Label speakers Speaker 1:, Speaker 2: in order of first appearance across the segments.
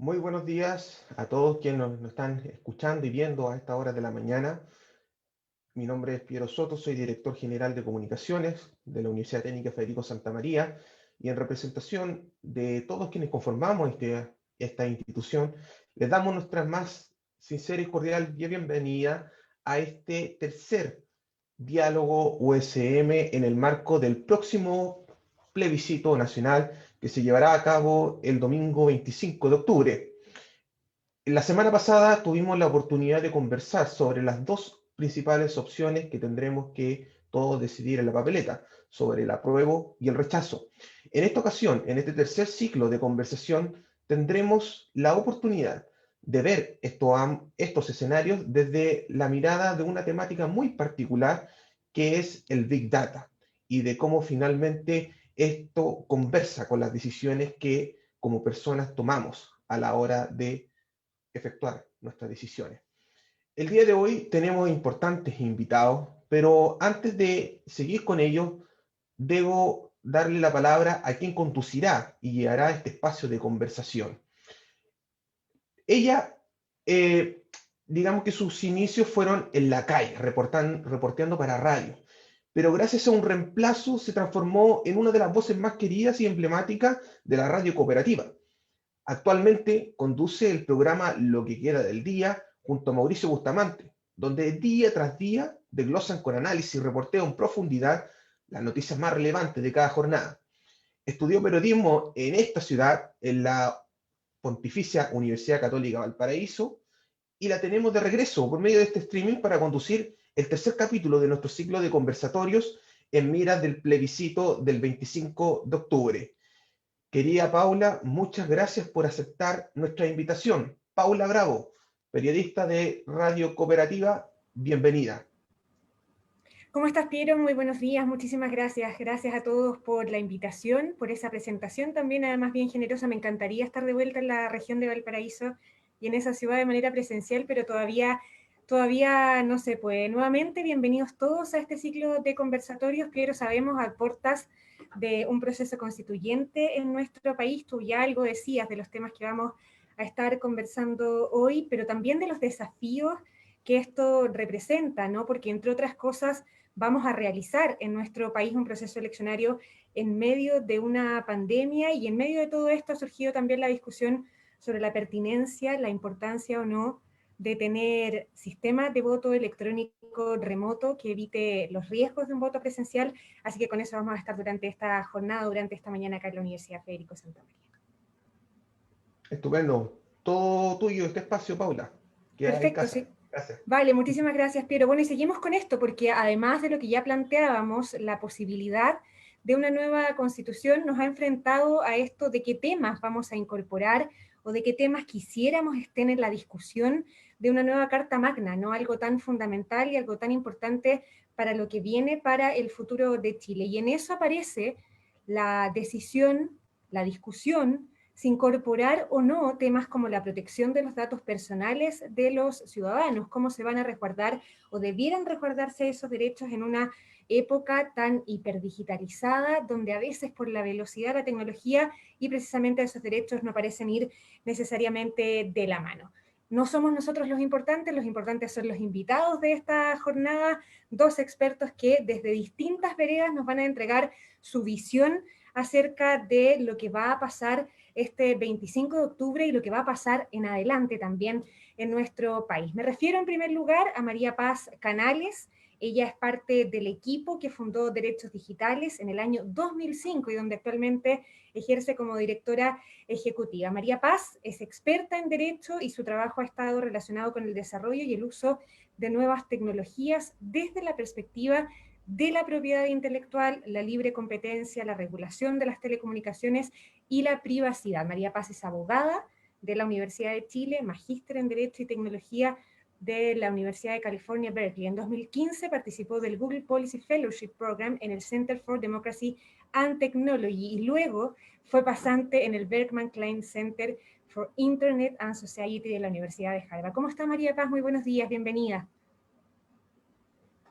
Speaker 1: Muy buenos días a todos quienes nos están escuchando y viendo a esta hora de la mañana. Mi nombre es Piero Soto, soy director general de comunicaciones de la Universidad Técnica Federico Santa María y en representación de todos quienes conformamos esta institución, les damos nuestra más sincera y cordial bienvenida a este tercer diálogo USM en el marco del próximo plebiscito nacional que se llevará a cabo el domingo 25 de octubre. La semana pasada tuvimos la oportunidad de conversar sobre las dos principales opciones que tendremos que todos decidir en la papeleta, sobre el apruebo y el rechazo. En esta ocasión, en este tercer ciclo de conversación, tendremos la oportunidad de ver estos escenarios desde la mirada de una temática muy particular que es el Big Data y de cómo finalmente esto conversa con las decisiones que como personas tomamos a la hora de efectuar nuestras decisiones. El día de hoy tenemos importantes invitados, pero antes de seguir con ello, debo darle la palabra a quien conducirá y guiará este espacio de conversación. Ella, eh, digamos que sus inicios fueron en la calle, reporteando para radio, pero gracias a un reemplazo se transformó en una de las voces más queridas y emblemáticas de la radio cooperativa. Actualmente conduce el programa Lo que queda del día junto a Mauricio Bustamante, donde día tras día desglosan con análisis y reporteo en profundidad las noticias más relevantes de cada jornada. Estudió periodismo en esta ciudad, en la Pontificia Universidad Católica Valparaíso, y la tenemos de regreso por medio de este streaming para conducir el tercer capítulo de nuestro ciclo de conversatorios en miras del plebiscito del 25 de octubre. Querida Paula, muchas gracias por aceptar nuestra invitación. Paula Bravo, periodista de Radio Cooperativa, bienvenida.
Speaker 2: ¿Cómo estás, Piero? Muy buenos días, muchísimas gracias. Gracias a todos por la invitación, por esa presentación también, además bien generosa. Me encantaría estar de vuelta en la región de Valparaíso y en esa ciudad de manera presencial, pero todavía no se puede. Nuevamente, bienvenidos todos a este ciclo de conversatorios. Piero, sabemos a puertas de un proceso constituyente en nuestro país. Tú ya algo decías de los temas que vamos a estar conversando hoy, pero también de los desafíos que esto representa, ¿no? Porque entre otras cosas vamos a realizar en nuestro país un proceso eleccionario en medio de una pandemia, y en medio de todo esto ha surgido también la discusión sobre la pertinencia, la importancia o no de tener sistemas de voto electrónico remoto que evite los riesgos de un voto presencial. Así que con eso vamos a estar durante esta jornada, durante esta mañana acá en la Universidad Federico Santa María.
Speaker 1: Estupendo. Todo tuyo este espacio, Paula. Queda en
Speaker 2: Perfecto,
Speaker 1: casa.
Speaker 2: sí.
Speaker 1: Gracias.
Speaker 2: Vale, muchísimas gracias, Piero. Bueno, y seguimos con esto, porque además de lo que ya planteábamos, la posibilidad de una nueva constitución nos ha enfrentado a esto de qué temas vamos a incorporar o de qué temas quisiéramos estén en la discusión de una nueva Carta Magna, ¿no? Algo tan fundamental y algo tan importante para lo que viene para el futuro de Chile. Y en eso aparece la decisión, la discusión si incorporar o no temas como la protección de los datos personales de los ciudadanos, cómo se van a resguardar o debieran resguardarse esos derechos en una época tan hiperdigitalizada, donde a veces por la velocidad de la tecnología y precisamente esos derechos no parecen ir necesariamente de la mano. No somos nosotros los importantes son los invitados de esta jornada, dos expertos que desde distintas veredas nos van a entregar su visión acerca de lo que va a pasar este 25 de octubre y lo que va a pasar en adelante también en nuestro país. Me refiero en primer lugar a María Paz Canales. Ella es parte del equipo que fundó Derechos Digitales en el año 2005 y donde actualmente ejerce como directora ejecutiva. María Paz es experta en derecho y su trabajo ha estado relacionado con el desarrollo y el uso de nuevas tecnologías desde la perspectiva de la propiedad intelectual, la libre competencia, la regulación de las telecomunicaciones y la privacidad. María Paz es abogada de la Universidad de Chile, magíster en Derecho y Tecnología de la Universidad de California, Berkeley. En 2015 participó del Google Policy Fellowship Program en el Center for Democracy and Technology y luego fue pasante en el Berkman Klein Center for Internet and Society de la Universidad de Harvard. ¿Cómo está, María Paz? Muy buenos días, bienvenida.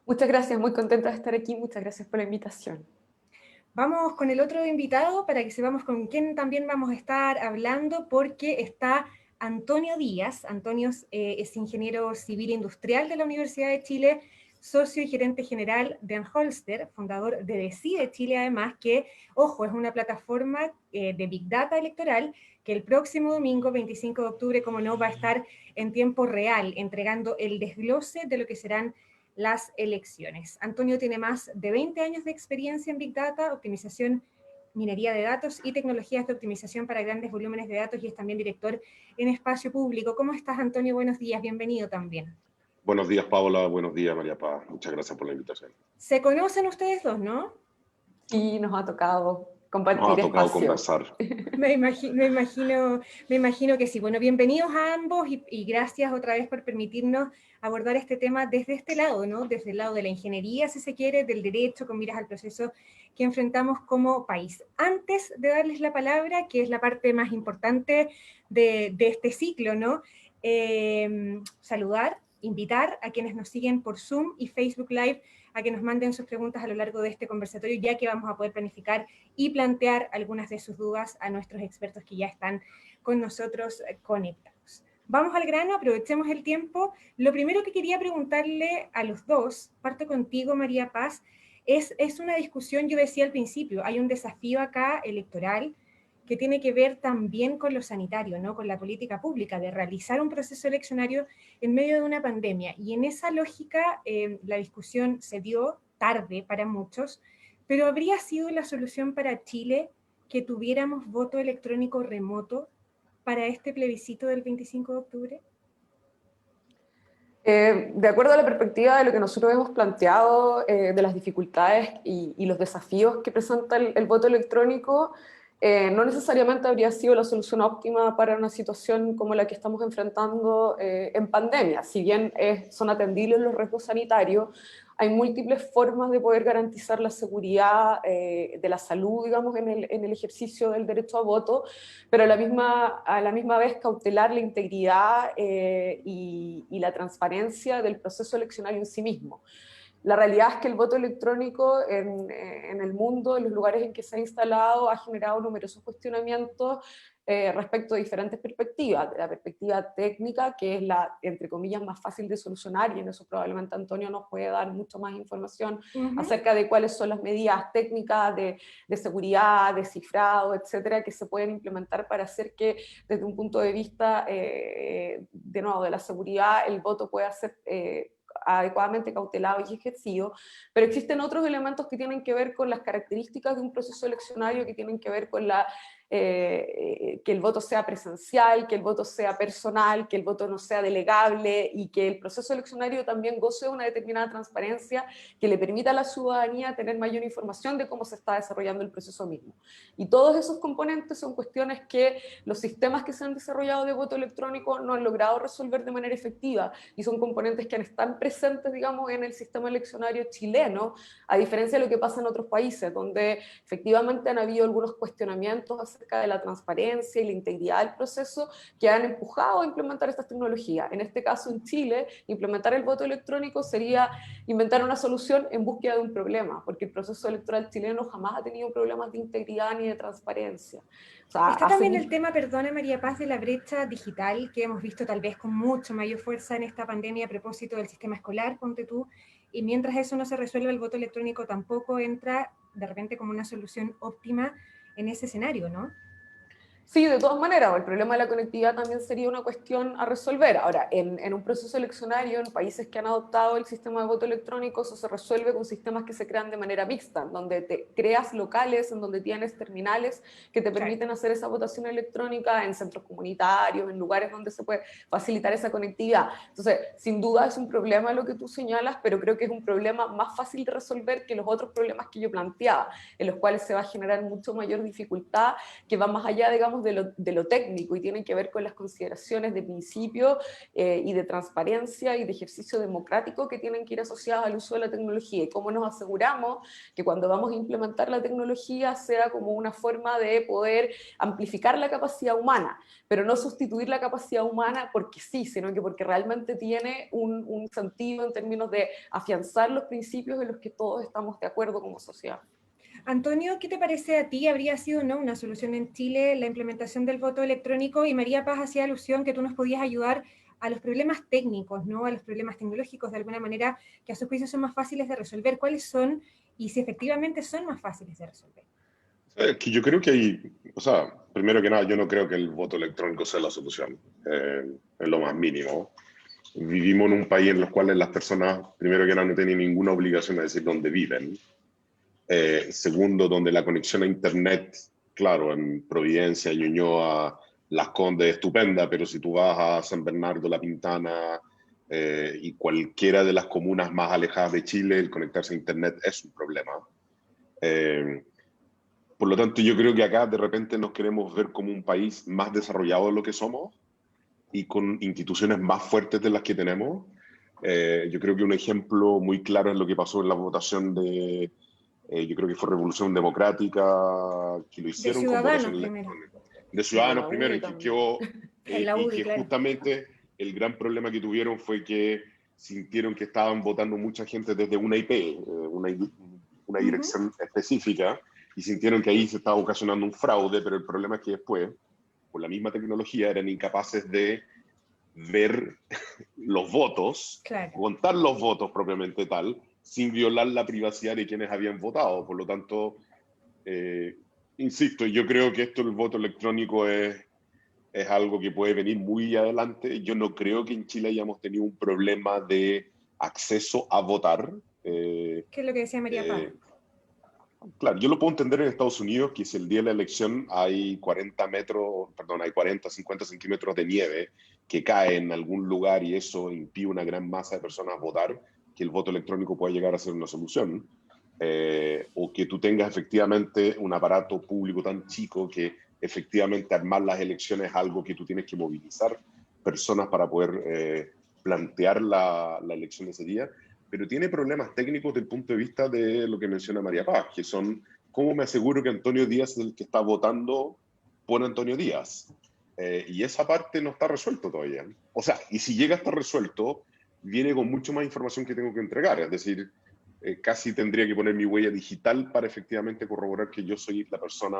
Speaker 3: Muchas gracias, muy contenta de estar aquí, muchas gracias por la invitación.
Speaker 2: Vamos con el otro invitado para que sepamos con quién también vamos a estar hablando, porque está Antonio Díaz. Antonio es ingeniero civil industrial de la Universidad de Chile, socio y gerente general de Anholster, fundador de Decide Chile, además, que, ojo, es una plataforma de Big Data electoral que el próximo domingo, 25 de octubre, como no, va a estar en tiempo real, entregando el desglose de lo que serán las elecciones. Antonio tiene más de 20 años de experiencia en Big Data, optimización, minería de datos y tecnologías de optimización para grandes volúmenes de datos, y es también director en espacio público. ¿Cómo estás, Antonio? Buenos días, bienvenido también.
Speaker 3: Buenos días, Paola. Buenos días, María Paz. Muchas gracias por la invitación.
Speaker 2: Se conocen ustedes dos, ¿no?
Speaker 4: Sí, nos ha tocado compartir
Speaker 3: Nos ha tocado
Speaker 4: espacio.
Speaker 3: conversar.
Speaker 2: Me imagino que sí. Bueno, bienvenidos a ambos y gracias otra vez por permitirnos abordar este tema desde este lado, ¿no? Desde el lado de la ingeniería, si se quiere, del derecho, con miras al proceso que enfrentamos como país. Antes de darles la palabra, que es la parte más importante de este ciclo, ¿no? Saludar, invitar a quienes nos siguen por Zoom y Facebook Live a que nos manden sus preguntas a lo largo de este conversatorio, ya que vamos a poder planificar y plantear algunas de sus dudas a nuestros expertos que ya están con nosotros conectados. Vamos al grano, aprovechemos el tiempo. Lo primero que quería preguntarle a los dos, parto contigo, María Paz, es una discusión, yo decía al principio, hay un desafío acá electoral que tiene que ver también con lo sanitario, ¿no? Con la política pública, de realizar un proceso eleccionario en medio de una pandemia. Y en esa lógica, la discusión se dio tarde para muchos, pero ¿habría sido la solución para Chile que tuviéramos voto electrónico remoto para este plebiscito del 25 de octubre?
Speaker 4: De acuerdo a la perspectiva de lo que nosotros hemos planteado, de las dificultades y los desafíos que presenta el voto electrónico, no necesariamente habría sido la solución óptima para una situación como la que estamos enfrentando en pandemia. Si bien son atendibles los riesgos sanitarios, hay múltiples formas de poder garantizar la seguridad de la salud, digamos, en el ejercicio del derecho a voto, pero a la misma vez cautelar la integridad y la transparencia del proceso eleccionario en sí mismo. La realidad es que el voto electrónico en el mundo, en los lugares en que se ha instalado, ha generado numerosos cuestionamientos respecto a diferentes perspectivas. De la perspectiva técnica, que es la, entre comillas, más fácil de solucionar, y en eso probablemente Antonio nos puede dar mucho más información acerca de cuáles son las medidas técnicas de seguridad, de cifrado, etcétera, que se pueden implementar para hacer que desde un punto de vista, de nuevo, de la seguridad, el voto pueda ser adecuadamente cautelado y ejercido, pero existen otros elementos que tienen que ver con las características de un proceso eleccionario, que tienen que ver con que el voto sea presencial, que el voto sea personal, que el voto no sea delegable y que el proceso eleccionario también goce de una determinada transparencia que le permita a la ciudadanía tener mayor información de cómo se está desarrollando el proceso mismo. Y todos esos componentes son cuestiones que los sistemas que se han desarrollado de voto electrónico no han logrado resolver de manera efectiva, y son componentes que están presentes, digamos, en el sistema eleccionario chileno, a diferencia de lo que pasa en otros países, donde efectivamente han habido algunos cuestionamientos acerca de la transparencia y la integridad del proceso que han empujado a implementar estas tecnologías. En este caso, en Chile, implementar el voto electrónico sería inventar una solución en búsqueda de un problema, porque el proceso electoral chileno jamás ha tenido problemas de integridad ni de transparencia. O sea,
Speaker 2: está también el tema, perdona María Paz, de la brecha digital que hemos visto tal vez con mucho mayor fuerza en esta pandemia a propósito del sistema escolar, ponte tú, y mientras eso no se resuelve, el voto electrónico tampoco entra de repente como una solución óptima en ese escenario, ¿no?
Speaker 4: Sí, de todas maneras, el problema de la conectividad también sería una cuestión a resolver. Ahora, en un proceso eleccionario, en países que han adoptado el sistema de voto electrónico, eso se resuelve con sistemas que se crean de manera mixta, donde te creas locales, en donde tienes terminales que te permiten hacer esa votación electrónica en centros comunitarios, en lugares donde se puede facilitar esa conectividad. Entonces, sin duda es un problema lo que tú señalas, pero creo que es un problema más fácil de resolver que los otros problemas que yo planteaba, en los cuales se va a generar mucho mayor dificultad, que va más allá, digamos, de lo técnico, y tienen que ver con las consideraciones de principio y de transparencia y de ejercicio democrático que tienen que ir asociadas al uso de la tecnología, y cómo nos aseguramos que cuando vamos a implementar la tecnología sea como una forma de poder amplificar la capacidad humana, pero no sustituir la capacidad humana porque sí, sino que porque realmente tiene un sentido en términos de afianzar los principios en los que todos estamos de acuerdo como sociedad.
Speaker 2: Antonio, ¿qué te parece a ti? ¿Habría sido no una solución en Chile la implementación del voto electrónico? Y María Paz hacía alusión que tú nos podías ayudar a los problemas técnicos, ¿no? A los problemas tecnológicos, de alguna manera, que a su juicio son más fáciles de resolver. ¿Cuáles son? Y si efectivamente son más fáciles de resolver.
Speaker 3: Que yo creo que hay, o sea, primero que nada, yo no creo que el voto electrónico sea la solución, en lo más mínimo. Vivimos en un país en el cual las personas, primero que nada, no tienen ninguna obligación de decir dónde viven. Segundo, donde la conexión a Internet, claro, en Providencia, Ñuñoa, Las Condes, estupenda, pero si tú vas a San Bernardo, La Pintana y cualquiera de las comunas más alejadas de Chile, el conectarse a Internet es un problema. Por lo tanto, yo creo que acá de repente nos queremos ver como un país más desarrollado de lo que somos y con instituciones más fuertes de las que tenemos. Yo creo que un ejemplo muy claro es lo que pasó en la votación de, yo creo que fue Revolución Democrática, que lo
Speaker 2: De
Speaker 3: hicieron con
Speaker 2: Ciudadanos
Speaker 3: votación
Speaker 2: primero,
Speaker 3: electrónica. De
Speaker 4: Sí, de
Speaker 3: Ciudadanos
Speaker 4: la
Speaker 3: primero,
Speaker 4: UDI
Speaker 3: y que,
Speaker 4: también.
Speaker 2: en la
Speaker 3: y
Speaker 2: UDI,
Speaker 3: que
Speaker 2: claro.
Speaker 3: justamente el gran problema que tuvieron fue que sintieron que estaban votando mucha gente desde una IP, una dirección específica, y sintieron que ahí se estaba ocasionando un fraude, pero el problema es que después, con la misma tecnología, eran incapaces de ver los votos,
Speaker 2: Claro.
Speaker 3: contar los votos propiamente tal, sin violar la privacidad de quienes habían votado. Por lo tanto, insisto, yo creo que esto, el voto electrónico, es algo que puede venir muy adelante. Yo no creo que en Chile hayamos tenido un problema de acceso a votar.
Speaker 2: ¿Qué es lo que decía María Paz?
Speaker 3: Claro, yo lo puedo entender en Estados Unidos, que si el día de la elección hay 40, 50 centímetros de nieve que cae en algún lugar y eso impide a una gran masa de personas votar, que el voto electrónico puede llegar a ser una solución. O que tú tengas efectivamente un aparato público tan chico que efectivamente armar las elecciones es algo que tú tienes que movilizar personas para poder plantear la elección de ese día, pero tiene problemas técnicos desde el punto de vista de lo que menciona María Paz, que son, ¿cómo me aseguro que Antonio Díaz es el que está votando por Antonio Díaz? Y esa parte no está resuelto todavía. O sea, y si llega a estar resuelto, viene con mucho más información que tengo que entregar, es decir, casi tendría que poner mi huella digital para efectivamente corroborar que yo soy la persona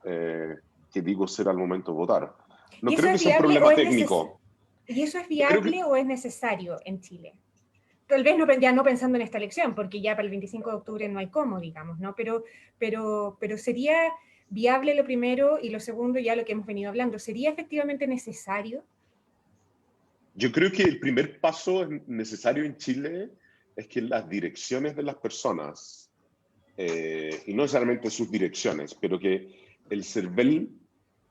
Speaker 3: que digo ser al momento de votar. No
Speaker 2: ¿Y eso
Speaker 3: creo que
Speaker 2: es
Speaker 3: sea un
Speaker 2: viable
Speaker 3: problema técnico.
Speaker 2: ¿Y eso es
Speaker 3: Creo que,
Speaker 2: viable o es necesario en Chile? Tal vez no, ya no pensando en esta elección, porque ya para el 25 de octubre no hay cómo, digamos, ¿no? Pero sería viable lo primero y lo segundo ya lo que hemos venido hablando. ¿Sería efectivamente necesario?
Speaker 3: Yo creo que el primer paso necesario en Chile es que las direcciones de las personas, y no necesariamente sus direcciones, pero que el CERVEL,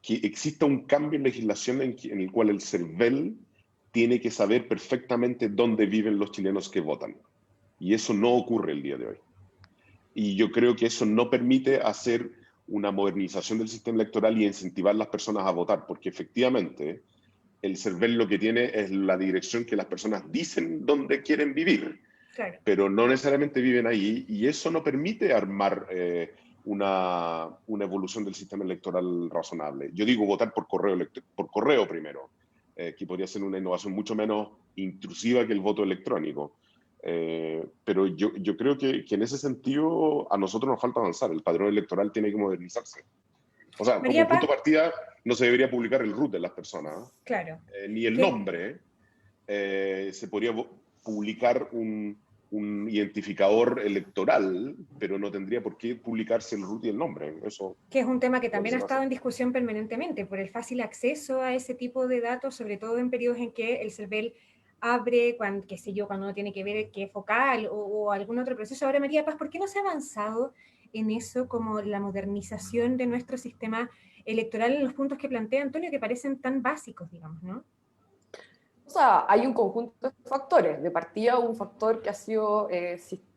Speaker 3: que exista un cambio en legislación en el cual el CERVEL tiene que saber perfectamente dónde viven los chilenos que votan. Y eso no ocurre el día de hoy. Y yo creo que eso no permite hacer una modernización del sistema electoral y incentivar a las personas a votar, porque efectivamente el CERVEL lo que tiene es la dirección que las personas dicen dónde quieren vivir,
Speaker 2: Claro.
Speaker 3: pero no necesariamente viven ahí, y eso no permite armar una evolución del sistema electoral razonable. Yo digo votar por correo primero, que podría ser una innovación mucho menos intrusiva que el voto electrónico. Pero yo creo que en ese sentido a nosotros nos falta avanzar. El padrón electoral tiene que modernizarse. O sea, como
Speaker 2: María
Speaker 3: punto
Speaker 2: Paz,
Speaker 3: de partida, no se debería publicar el RUT de las personas,
Speaker 2: claro.
Speaker 3: ni el
Speaker 2: ¿Qué?
Speaker 3: nombre. Se podría publicar un identificador electoral, pero no tendría por qué publicarse el RUT y el nombre. Eso
Speaker 2: Que es un tema que
Speaker 3: es lo que
Speaker 2: también
Speaker 3: se
Speaker 2: ha
Speaker 3: va a
Speaker 2: estado
Speaker 3: hacer.
Speaker 2: en discusión permanentemente por el fácil acceso a ese tipo de datos, sobre todo en periodos en que el CERVEL abre, qué sé yo, cuando uno tiene que ver qué focal o algún otro proceso. Ahora, María Paz, ¿por qué no se ha avanzado en eso como la modernización de nuestro sistema electoral en los puntos que plantea Antonio, que parecen tan básicos, digamos, ¿no?
Speaker 4: O sea, hay un conjunto de factores. De partida, un factor que ha sido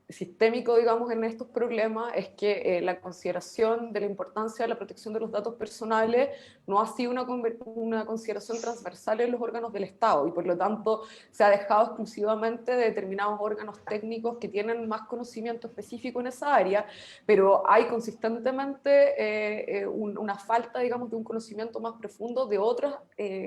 Speaker 4: sistémico, digamos, en estos problemas es que la consideración de la importancia de la protección de los datos personales no ha sido una consideración transversal en los órganos del Estado y por lo tanto se ha dejado exclusivamente de determinados órganos técnicos que tienen más conocimiento específico en esa área, pero hay consistentemente una falta, digamos, de un conocimiento más profundo de otros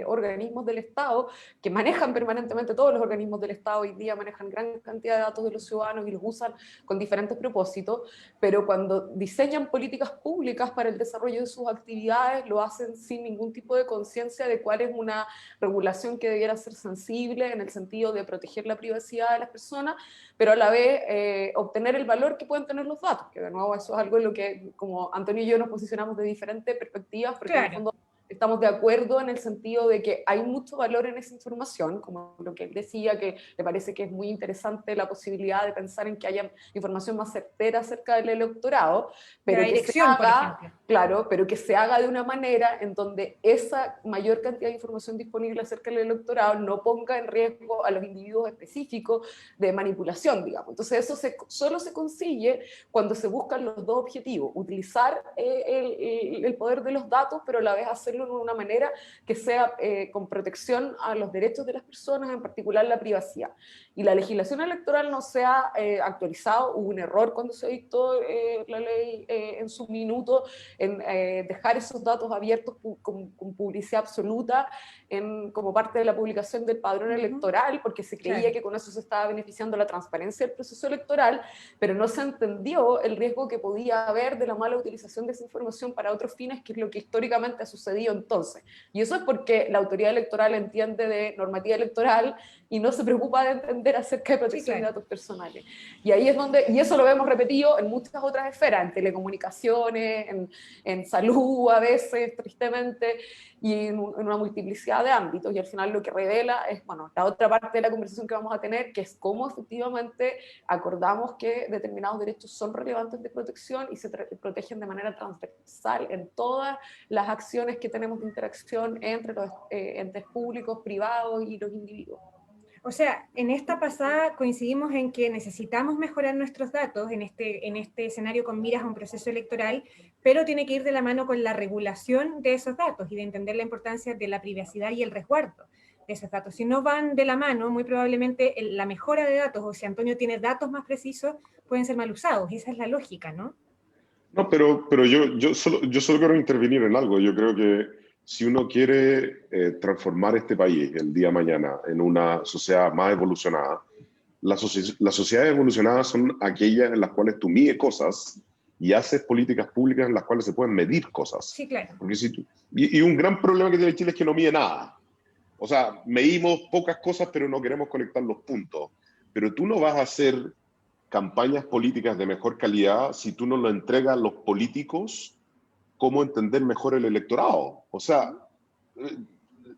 Speaker 4: organismos del Estado que manejan permanentemente. Todos los organismos del Estado hoy día manejan gran cantidad de datos de los ciudadanos y los usan utilizan con diferentes propósitos, pero cuando diseñan políticas públicas para el desarrollo de sus actividades, lo hacen sin ningún tipo de conciencia de cuál es una regulación que debiera ser sensible en el sentido de proteger la privacidad de las personas, pero a la vez obtener el valor que pueden tener los datos, que de nuevo eso es algo en lo que como Antonio y yo nos posicionamos de diferentes perspectivas, porque en el fondo estamos de acuerdo en el sentido de que hay mucho valor en esa información, como lo que él decía, que le parece que es muy interesante la posibilidad de pensar en que haya información más certera acerca del electorado, pero que se haga, claro, pero que se haga de una manera en donde esa mayor cantidad de información disponible acerca del electorado no ponga en riesgo a los individuos específicos de manipulación, digamos. Entonces eso solo se consigue cuando se buscan los dos objetivos, utilizar el poder de los datos, pero a la vez hacerlo de una manera que sea con protección a los derechos de las personas, en particular la privacidad. Y la legislación electoral no se ha actualizado, hubo un error cuando se dictó la ley en su minuto, en dejar esos datos abiertos con publicidad absoluta como parte de la publicación del padrón electoral, porque se creía que con eso se estaba beneficiando la transparencia del proceso electoral, pero no se entendió el riesgo que podía haber de la mala utilización de esa información para otros fines, que es lo que históricamente ha sucedido entonces. Y eso es porque la autoridad electoral entiende de normativa electoral y no se preocupa de entender acerca de protección de datos personales. Y ahí es donde, y eso lo vemos repetido en muchas otras esferas, en telecomunicaciones, en salud a veces, tristemente, y en una multiplicidad de ámbitos, y al final lo que revela es, bueno, la otra parte de la conversación que vamos a tener, que es cómo efectivamente acordamos que determinados derechos son relevantes de protección y se protegen de manera transversal en todas las acciones que tenemos de interacción entre los entes públicos, privados y los individuos.
Speaker 2: O sea, en esta pasada coincidimos en que necesitamos mejorar nuestros datos en este escenario con miras a un proceso electoral, pero tiene que ir de la mano con la regulación de esos datos y de entender la importancia de la privacidad y el resguardo de esos datos. Si no van de la mano, muy probablemente la mejora de datos, o si Antonio tiene datos más precisos, pueden ser mal usados. Esa es la lógica, ¿no?
Speaker 3: No, pero yo solo quiero intervenir en algo. Yo creo que si uno quiere transformar este país el día de mañana en una sociedad más evolucionada, las sociedades evolucionadas son aquellas en las cuales tú mides cosas y haces políticas públicas en las cuales se pueden medir cosas.
Speaker 2: Sí, claro.
Speaker 3: Porque y un gran problema que tiene Chile es que no mide nada. O sea, medimos pocas cosas, pero no queremos conectar los puntos. Pero tú no vas a hacer campañas políticas de mejor calidad si tú no lo entregas a los políticos cómo entender mejor el electorado. O sea,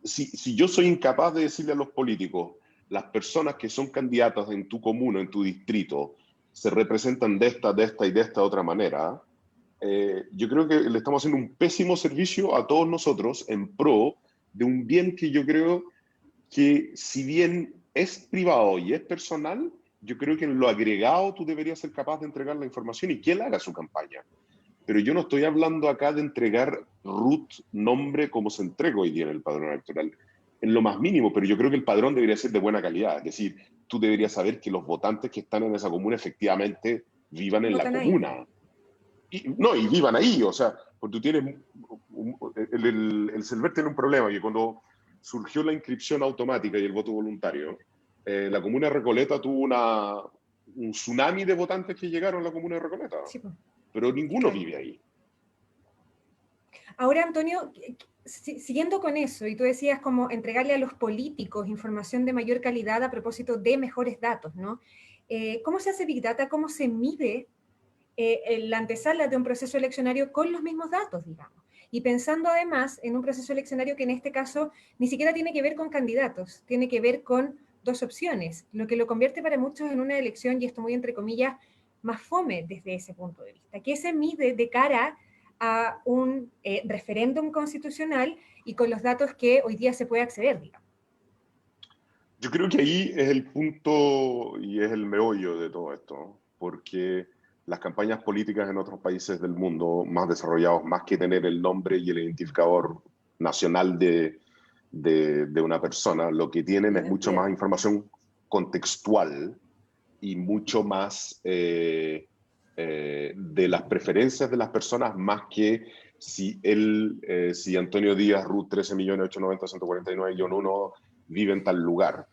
Speaker 3: si yo soy incapaz de decirle a los políticos, las personas que son candidatas en tu comuna, en tu distrito, se representan de esta y de esta otra manera, yo creo que le estamos haciendo un pésimo servicio a todos nosotros en pro de un bien que yo creo que, si bien es privado y es personal, yo creo que en lo agregado tú deberías ser capaz de entregar la información y que él haga su campaña. Pero yo no estoy hablando acá de entregar root, nombre, como se entrega hoy día en el padrón electoral, en lo más mínimo, pero yo creo que el padrón debería ser de buena calidad. Es decir, tú deberías saber que los votantes que están en esa comuna efectivamente vivan en la comuna. Y vivan ahí, o sea, porque tú tienes... El CELVER tiene un problema, que cuando surgió la inscripción automática y el voto voluntario, la comuna de Recoleta tuvo un tsunami de votantes que llegaron a la comuna de Recoleta. Sí, pero ninguno vive ahí.
Speaker 2: Ahora, Antonio, siguiendo con eso, y tú decías como entregarle a los políticos información de mayor calidad a propósito de mejores datos, ¿no? ¿Cómo se hace Big Data? ¿Cómo se mide la antesala de un proceso eleccionario con los mismos datos, digamos? Y pensando además en un proceso eleccionario que en este caso ni siquiera tiene que ver con candidatos, tiene que ver con dos opciones, lo que lo convierte para muchos en una elección, y esto muy entre comillas, más fome desde ese punto de vista. ¿Qué se mide de cara a un referéndum constitucional y con los datos que hoy día se puede acceder, digamos?
Speaker 3: Yo creo que ahí es el punto y es el meollo de todo esto, porque las campañas políticas en otros países del mundo más desarrollados, más que tener el nombre y el identificador nacional de una persona, lo que tienen es mucho más información contextual y mucho más de las preferencias de las personas, más que si Antonio Díaz, RUT 13.890.149-1 vive en tal lugar.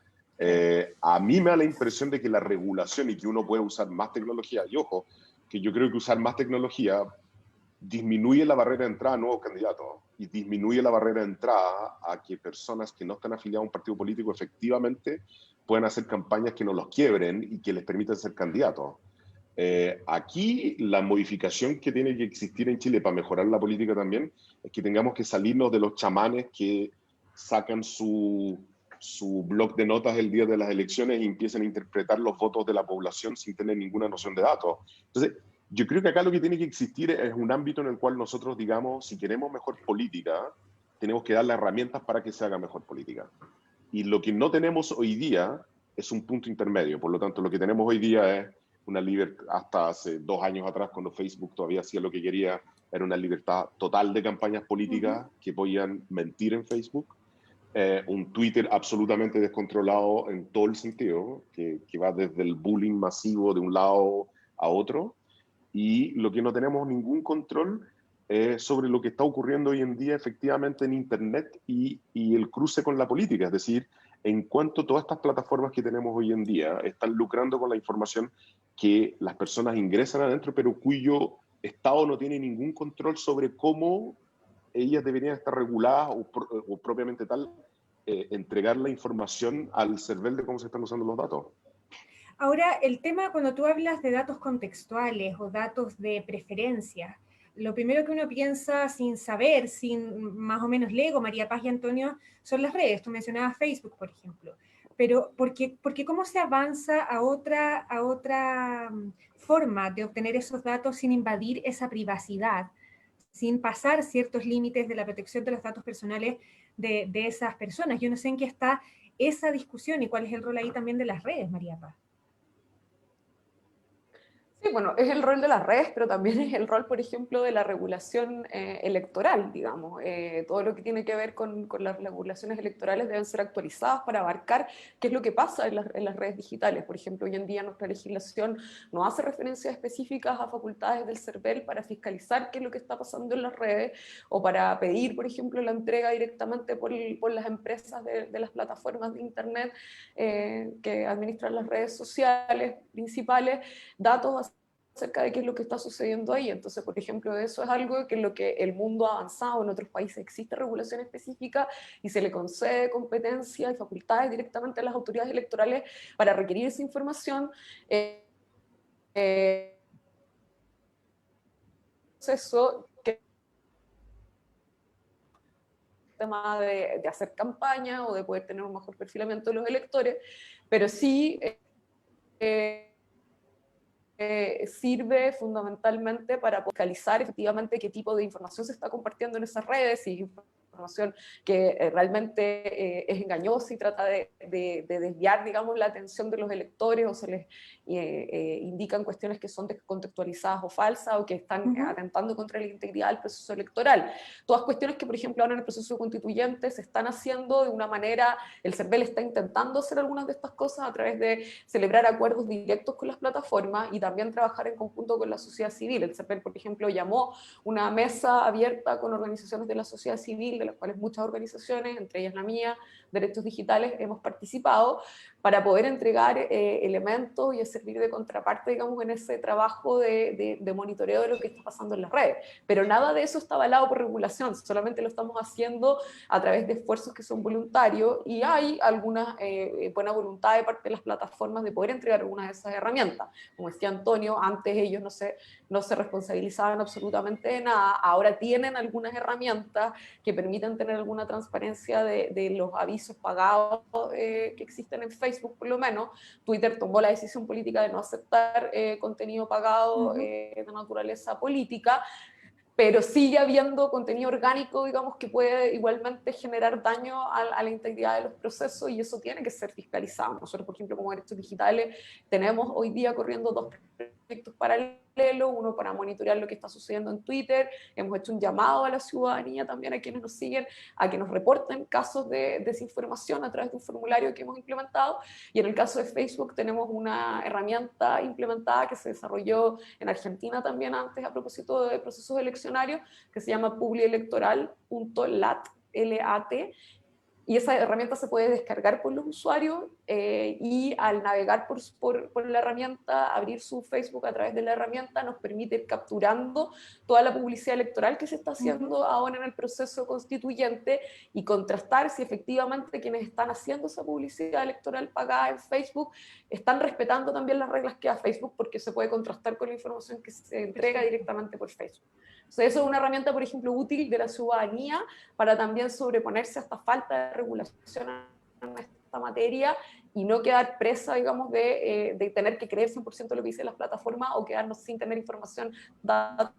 Speaker 3: A mí me da la impresión de que la regulación y que uno puede usar más tecnología, y ojo, que yo creo que usar más tecnología disminuye la barrera de entrada a nuevos candidatos y disminuye la barrera de entrada a que personas que no están afiliadas a un partido político efectivamente puedan hacer campañas que no los quiebren y que les permitan ser candidatos. Aquí la modificación que tiene que existir en Chile para mejorar la política también es que tengamos que salirnos de los chamanes que sacan su blog de notas el día de las elecciones y empiezan a interpretar los votos de la población sin tener ninguna noción de datos. Entonces, yo creo que acá lo que tiene que existir es un ámbito en el cual nosotros digamos, si queremos mejor política, tenemos que darle herramientas para que se haga mejor política. Y lo que no tenemos hoy día es un punto intermedio. Por lo tanto, lo que tenemos hoy día es una libertad, hasta hace 2 años atrás, cuando Facebook todavía hacía lo que quería, era una libertad total de campañas políticas que podían mentir en Facebook. Un Twitter absolutamente descontrolado en todo el sentido, que va desde el bullying masivo de un lado a otro. Y lo que no tenemos ningún control sobre lo que está ocurriendo hoy en día efectivamente en Internet y el cruce con la política. Es decir, en cuanto todas estas plataformas que tenemos hoy en día están lucrando con la información que las personas ingresan adentro, pero cuyo Estado no tiene ningún control sobre cómo ellas deberían estar reguladas o propiamente tal, entregar la información al CERVEL de cómo se están usando los datos.
Speaker 2: Ahora, el tema cuando tú hablas de datos contextuales o datos de preferencia, lo primero que uno piensa sin saber, sin más o menos Lego, María Paz y Antonio, son las redes. Tú mencionabas Facebook, por ejemplo. Pero porque ¿cómo se avanza a otra forma de obtener esos datos sin invadir esa privacidad, sin pasar ciertos límites de la protección de los datos personales de esas personas? Yo no sé en qué está esa discusión y cuál es el rol ahí también de las redes, María Paz.
Speaker 4: Sí, bueno, es el rol de las redes, pero también es el rol, por ejemplo, de la regulación electoral, digamos. Todo lo que tiene que ver con las regulaciones electorales deben ser actualizadas para abarcar qué es lo que pasa en las redes digitales. Por ejemplo, hoy en día nuestra legislación no hace referencias específicas a facultades del CERVEL para fiscalizar qué es lo que está pasando en las redes o para pedir, por ejemplo, la entrega directamente por las empresas de las plataformas de Internet que administran las redes sociales principales, datos acerca de qué es lo que está sucediendo ahí. Entonces, por ejemplo, eso es algo que en lo que el mundo ha avanzado. En otros países existe regulación específica y se le concede competencia y facultades directamente a las autoridades electorales para requerir esa información. Eso que tema de hacer campaña o de poder tener un mejor perfilamiento de los electores, pero sí sirve fundamentalmente para focalizar efectivamente qué tipo de información se está compartiendo en esas redes, si información que realmente es engañosa y trata de desviar, digamos, la atención de los electores o se les indican cuestiones que son descontextualizadas o falsas o que están atentando contra la integridad del proceso electoral. Todas cuestiones que, por ejemplo, ahora en el proceso constituyente se están haciendo de una manera, el CERVEL está intentando hacer algunas de estas cosas a través de celebrar acuerdos directos con las plataformas y también trabajar en conjunto con la sociedad civil. El CERVEL, por ejemplo, llamó una mesa abierta con organizaciones de la sociedad civil, de las cuales muchas organizaciones, entre ellas la mía, Derechos Digitales, hemos participado, para poder entregar elementos y servir de contraparte, digamos, en ese trabajo de monitoreo de lo que está pasando en las redes. Pero nada de eso está avalado por regulación, solamente lo estamos haciendo a través de esfuerzos que son voluntarios y hay alguna buena voluntad de parte de las plataformas de poder entregar algunas de esas herramientas. Como decía Antonio, antes ellos no se responsabilizaban absolutamente de nada, ahora tienen algunas herramientas que permiten tener alguna transparencia de los avisos pagados que existen en Facebook, por lo menos. Twitter tomó la decisión política de no aceptar contenido pagado de naturaleza política, pero sigue habiendo contenido orgánico, digamos, que puede igualmente generar daño a la integridad de los procesos y eso tiene que ser fiscalizado. Nosotros, por ejemplo, como Derechos Digitales, tenemos hoy día corriendo 2 proyectos paralelos, uno para monitorear lo que está sucediendo en Twitter, hemos hecho un llamado a la ciudadanía también, a quienes nos siguen, a que nos reporten casos de desinformación a través de un formulario que hemos implementado, y en el caso de Facebook tenemos una herramienta implementada que se desarrolló en Argentina también antes a propósito de procesos eleccionarios, que se llama publielectoral.lat, LAT, y esa herramienta se puede descargar por los usuarios y al navegar por la herramienta, abrir su Facebook a través de la herramienta, nos permite ir capturando toda la publicidad electoral que se está haciendo ahora en el proceso constituyente y contrastar si efectivamente quienes están haciendo esa publicidad electoral pagada en Facebook están respetando también las reglas que da Facebook, porque se puede contrastar con la información que se entrega directamente por Facebook. Entonces, eso es una herramienta, por ejemplo, útil de la ciudadanía para también sobreponerse a esta falta de regulación en esta materia y no quedar presa, digamos, de tener que creer 100% lo que dicen las plataformas o quedarnos sin tener información, datos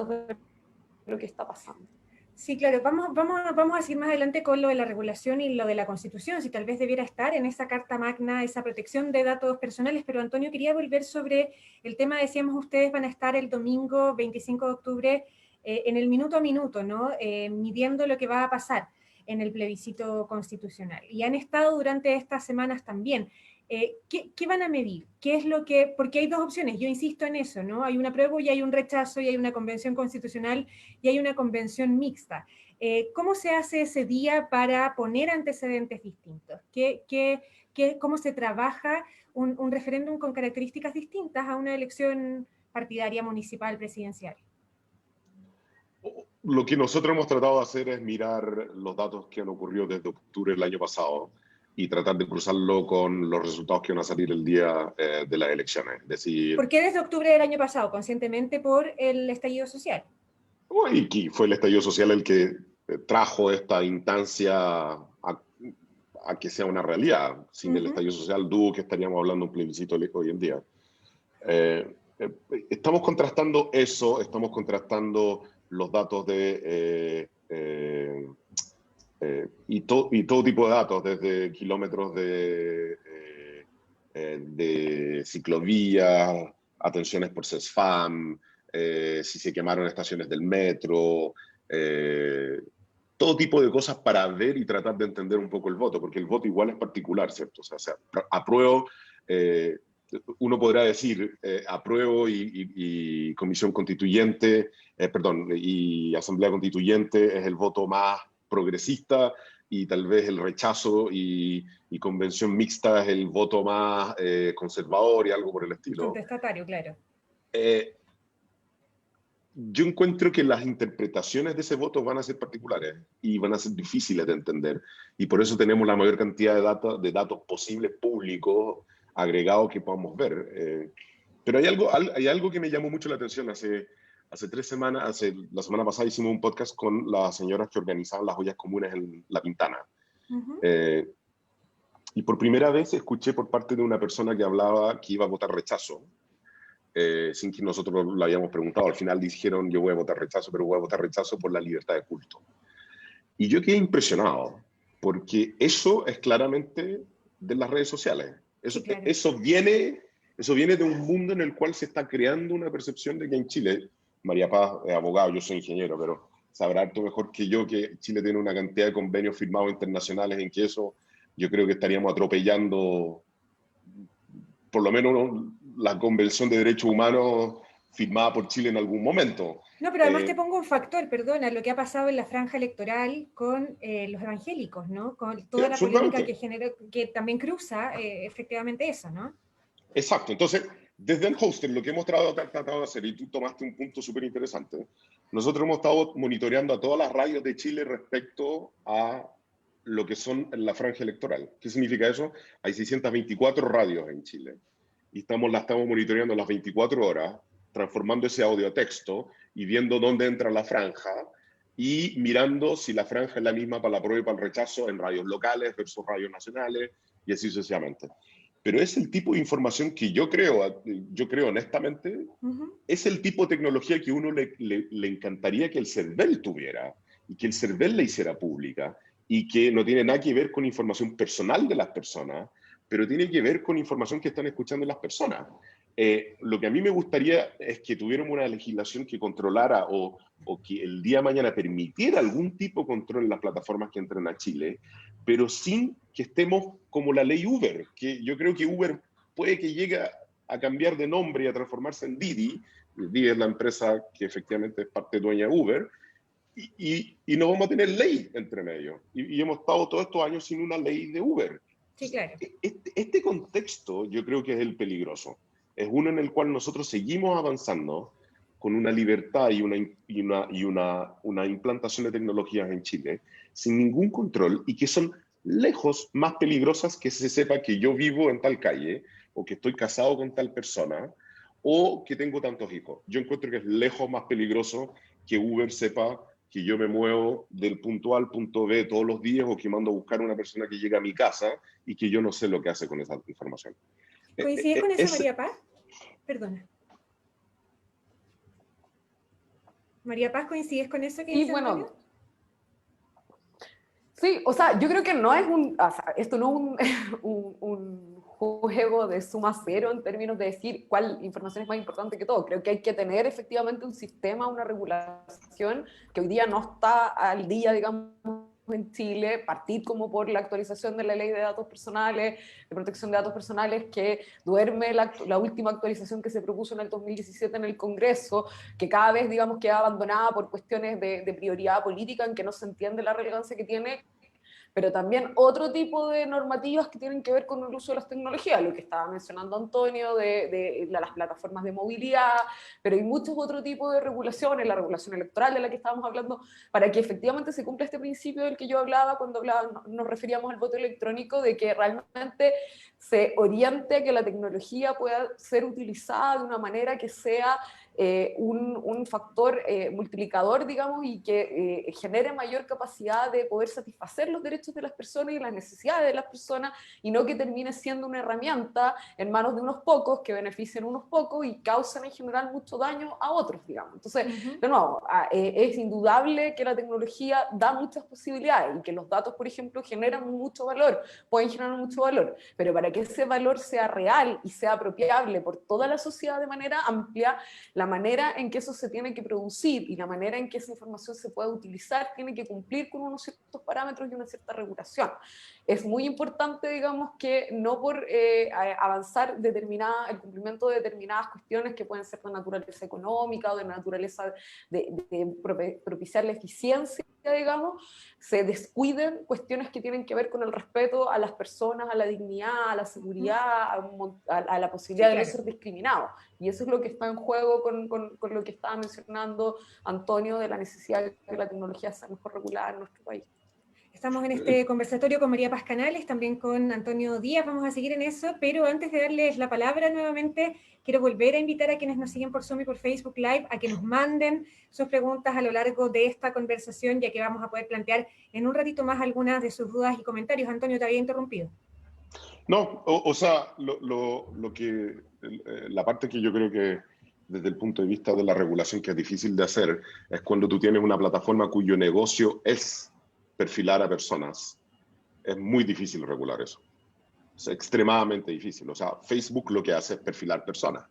Speaker 4: de lo que está pasando.
Speaker 2: Sí, claro, vamos a seguir más adelante con lo de la regulación y lo de la Constitución, si tal vez debiera estar en esa Carta Magna, esa protección de datos personales, pero Antonio, quería volver sobre el tema, decíamos, ustedes van a estar el domingo 25 de octubre en el minuto a minuto, ¿no? Midiendo lo que va a pasar en el plebiscito constitucional. Y han estado durante estas semanas también. ¿Qué van a medir? ¿Qué es lo que...? Porque hay dos opciones, yo insisto en eso, ¿no? Hay un apruebo y hay un rechazo y hay una convención constitucional y hay una convención mixta. ¿Cómo se hace ese día para poner antecedentes distintos? ¿Cómo se trabaja un referéndum con características distintas a una elección partidaria, municipal, presidencial?
Speaker 3: Lo que nosotros hemos tratado de hacer es mirar los datos que han ocurrido desde octubre del año pasado y tratar de cruzarlo con los resultados que van a salir el día de las elecciones. Es decir,
Speaker 2: ¿por qué desde octubre del año pasado? Conscientemente por el estallido social.
Speaker 3: Y que fue el estallido social el que trajo esta instancia a que sea una realidad. Sin el estallido social, dudo que estaríamos hablando de un plebiscito hoy en día. Estamos contrastando eso, estamos contrastando los datos y todo tipo de datos, desde kilómetros de ciclovías, atenciones por CESFAM, si se quemaron estaciones del metro, todo tipo de cosas para ver y tratar de entender un poco el voto, porque el voto igual es particular, ¿cierto? O sea apruebo, uno podrá decir apruebo y comisión constituyente, y asamblea constituyente es el voto más progresista, y tal vez el rechazo y convención mixta es el voto más conservador y algo por el estilo.
Speaker 2: Contestatario, claro.
Speaker 3: Yo encuentro que las interpretaciones de ese voto van a ser particulares y van a ser difíciles de entender. Y por eso tenemos la mayor cantidad de datos posibles públicos agregados que podamos ver. Pero hay algo que me llamó mucho la atención. Hace 3 semanas, la semana pasada hicimos un podcast con las señoras que organizaban las ollas comunes en La Pintana. Y por primera vez escuché por parte de una persona que hablaba que iba a votar rechazo. Sin que nosotros lo hayamos preguntado. Al final dijeron, yo voy a votar rechazo, pero voy a votar rechazo por la libertad de culto. Y yo quedé impresionado, porque eso es claramente de las redes sociales. Eso viene de un mundo en el cual se está creando una percepción de que en Chile, María Paz es abogado, yo soy ingeniero, pero sabrá harto mejor que yo que Chile tiene una cantidad de convenios firmados internacionales en que eso yo creo que estaríamos atropellando por lo menos la Convención de Derechos Humanos firmada por Chile en algún momento.
Speaker 2: No, pero además te pongo un factor, perdona, lo que ha pasado en la franja electoral con los evangélicos, ¿no? Con toda la polémica que generó, que también cruza efectivamente eso, ¿no?
Speaker 3: Exacto. Entonces, desde el Hoster, lo que hemos tratado de hacer, y tú tomaste un punto súper interesante, nosotros hemos estado monitoreando a todas las radios de Chile respecto a lo que son la franja electoral. ¿Qué significa eso? Hay 624 radios en Chile y la estamos monitoreando las 24 horas, transformando ese audio a texto y viendo dónde entra la franja y mirando si la franja es la misma para la prueba y para el rechazo en radios locales versus radios nacionales y así sucesivamente. Pero es el tipo de información que yo creo honestamente, es el tipo de tecnología que uno le encantaría que el CERVEL tuviera y que el CERVEL la hiciera pública, y que no tiene nada que ver con información personal de las personas, pero tiene que ver con información que están escuchando las personas. Lo que a mí me gustaría es que tuviéramos una legislación que controlara o que el día de mañana permitiera algún tipo de control en las plataformas que entren a Chile, pero sin que estemos como la ley Uber, que yo creo que Uber puede que llegue a cambiar de nombre y a transformarse en Didi. Didi es la empresa que efectivamente es parte dueña de Uber, y no vamos a tener ley entre medio. Y hemos estado todos estos años sin una ley de Uber.
Speaker 2: Sí, claro.
Speaker 3: Este contexto yo creo que es el peligroso. Es uno en el cual nosotros seguimos avanzando con una libertad y una implantación de tecnologías en Chile sin ningún control y que son lejos más peligrosas que se sepa que yo vivo en tal calle o que estoy casado con tal persona o que tengo tantos hijos. Yo encuentro que es lejos más peligroso que Uber sepa que yo me muevo del punto A al punto B todos los días o que mando a buscar a una persona que llega a mi casa y que yo no sé lo que hace con esa información.
Speaker 2: ¿Coincides con eso, María Paz? Perdona. María Paz, ¿coincides con eso que dice Antonio?
Speaker 4: Sí, o sea, yo creo que no es esto no es un juego de suma cero en términos de decir cuál información es más importante que todo. Creo que hay que tener efectivamente un sistema, una regulación que hoy día no está al día, digamos, en Chile, partir como por la actualización de la ley de datos personales, de protección de datos personales, que duerme la última actualización que se propuso en el 2017 en el Congreso, que cada vez, digamos, queda abandonada por cuestiones de prioridad política en que no se entiende la relevancia que tiene, pero también otro tipo de normativas que tienen que ver con el uso de las tecnologías, lo que estaba mencionando Antonio, de las plataformas de movilidad, pero hay muchos otros tipos de regulaciones, la regulación electoral de la que estábamos hablando, para que efectivamente se cumpla este principio del que yo hablaba cuando nos referíamos al voto electrónico, de que realmente se oriente a que la tecnología pueda ser utilizada de una manera que sea un factor multiplicador, digamos, y que genere mayor capacidad de poder satisfacer los derechos de las personas y las necesidades de las personas, y no que termine siendo una herramienta en manos de unos pocos que benefician a unos pocos y causan en general mucho daño a otros, digamos. Entonces, de nuevo, es indudable que la tecnología da muchas posibilidades y que los datos, por ejemplo, generan mucho valor, pueden generar mucho valor, pero para que ese valor sea real y sea apropiable por toda la sociedad de manera amplia, la manera en que eso se tiene que producir y la manera en que esa información se pueda utilizar tiene que cumplir con unos ciertos parámetros y una cierta regulación. Es muy importante, digamos, que no por avanzar el cumplimiento de determinadas cuestiones que pueden ser de naturaleza económica o de naturaleza de propiciar la eficiencia, digamos, se descuiden cuestiones que tienen que ver con el respeto a las personas, a la dignidad, a la seguridad, a la posibilidad de no ser discriminado. Y eso es lo que está en juego con lo que estaba mencionando Antonio, de la necesidad de que la tecnología sea mejor regulada en nuestro país.
Speaker 2: Estamos en este conversatorio con María Paz Canales, también con Antonio Díaz, vamos a seguir en eso, pero antes de darles la palabra nuevamente, quiero volver a invitar a quienes nos siguen por Zoom y por Facebook Live a que nos manden sus preguntas a lo largo de esta conversación, ya que vamos a poder plantear en un ratito más algunas de sus dudas y comentarios. Antonio, te había interrumpido.
Speaker 3: No, o sea, la parte que yo creo que desde el punto de vista de la regulación que es difícil de hacer es cuando tú tienes una plataforma cuyo negocio es perfilar a personas. Es muy difícil regular eso. Es extremadamente difícil. O sea, Facebook lo que hace es perfilar personas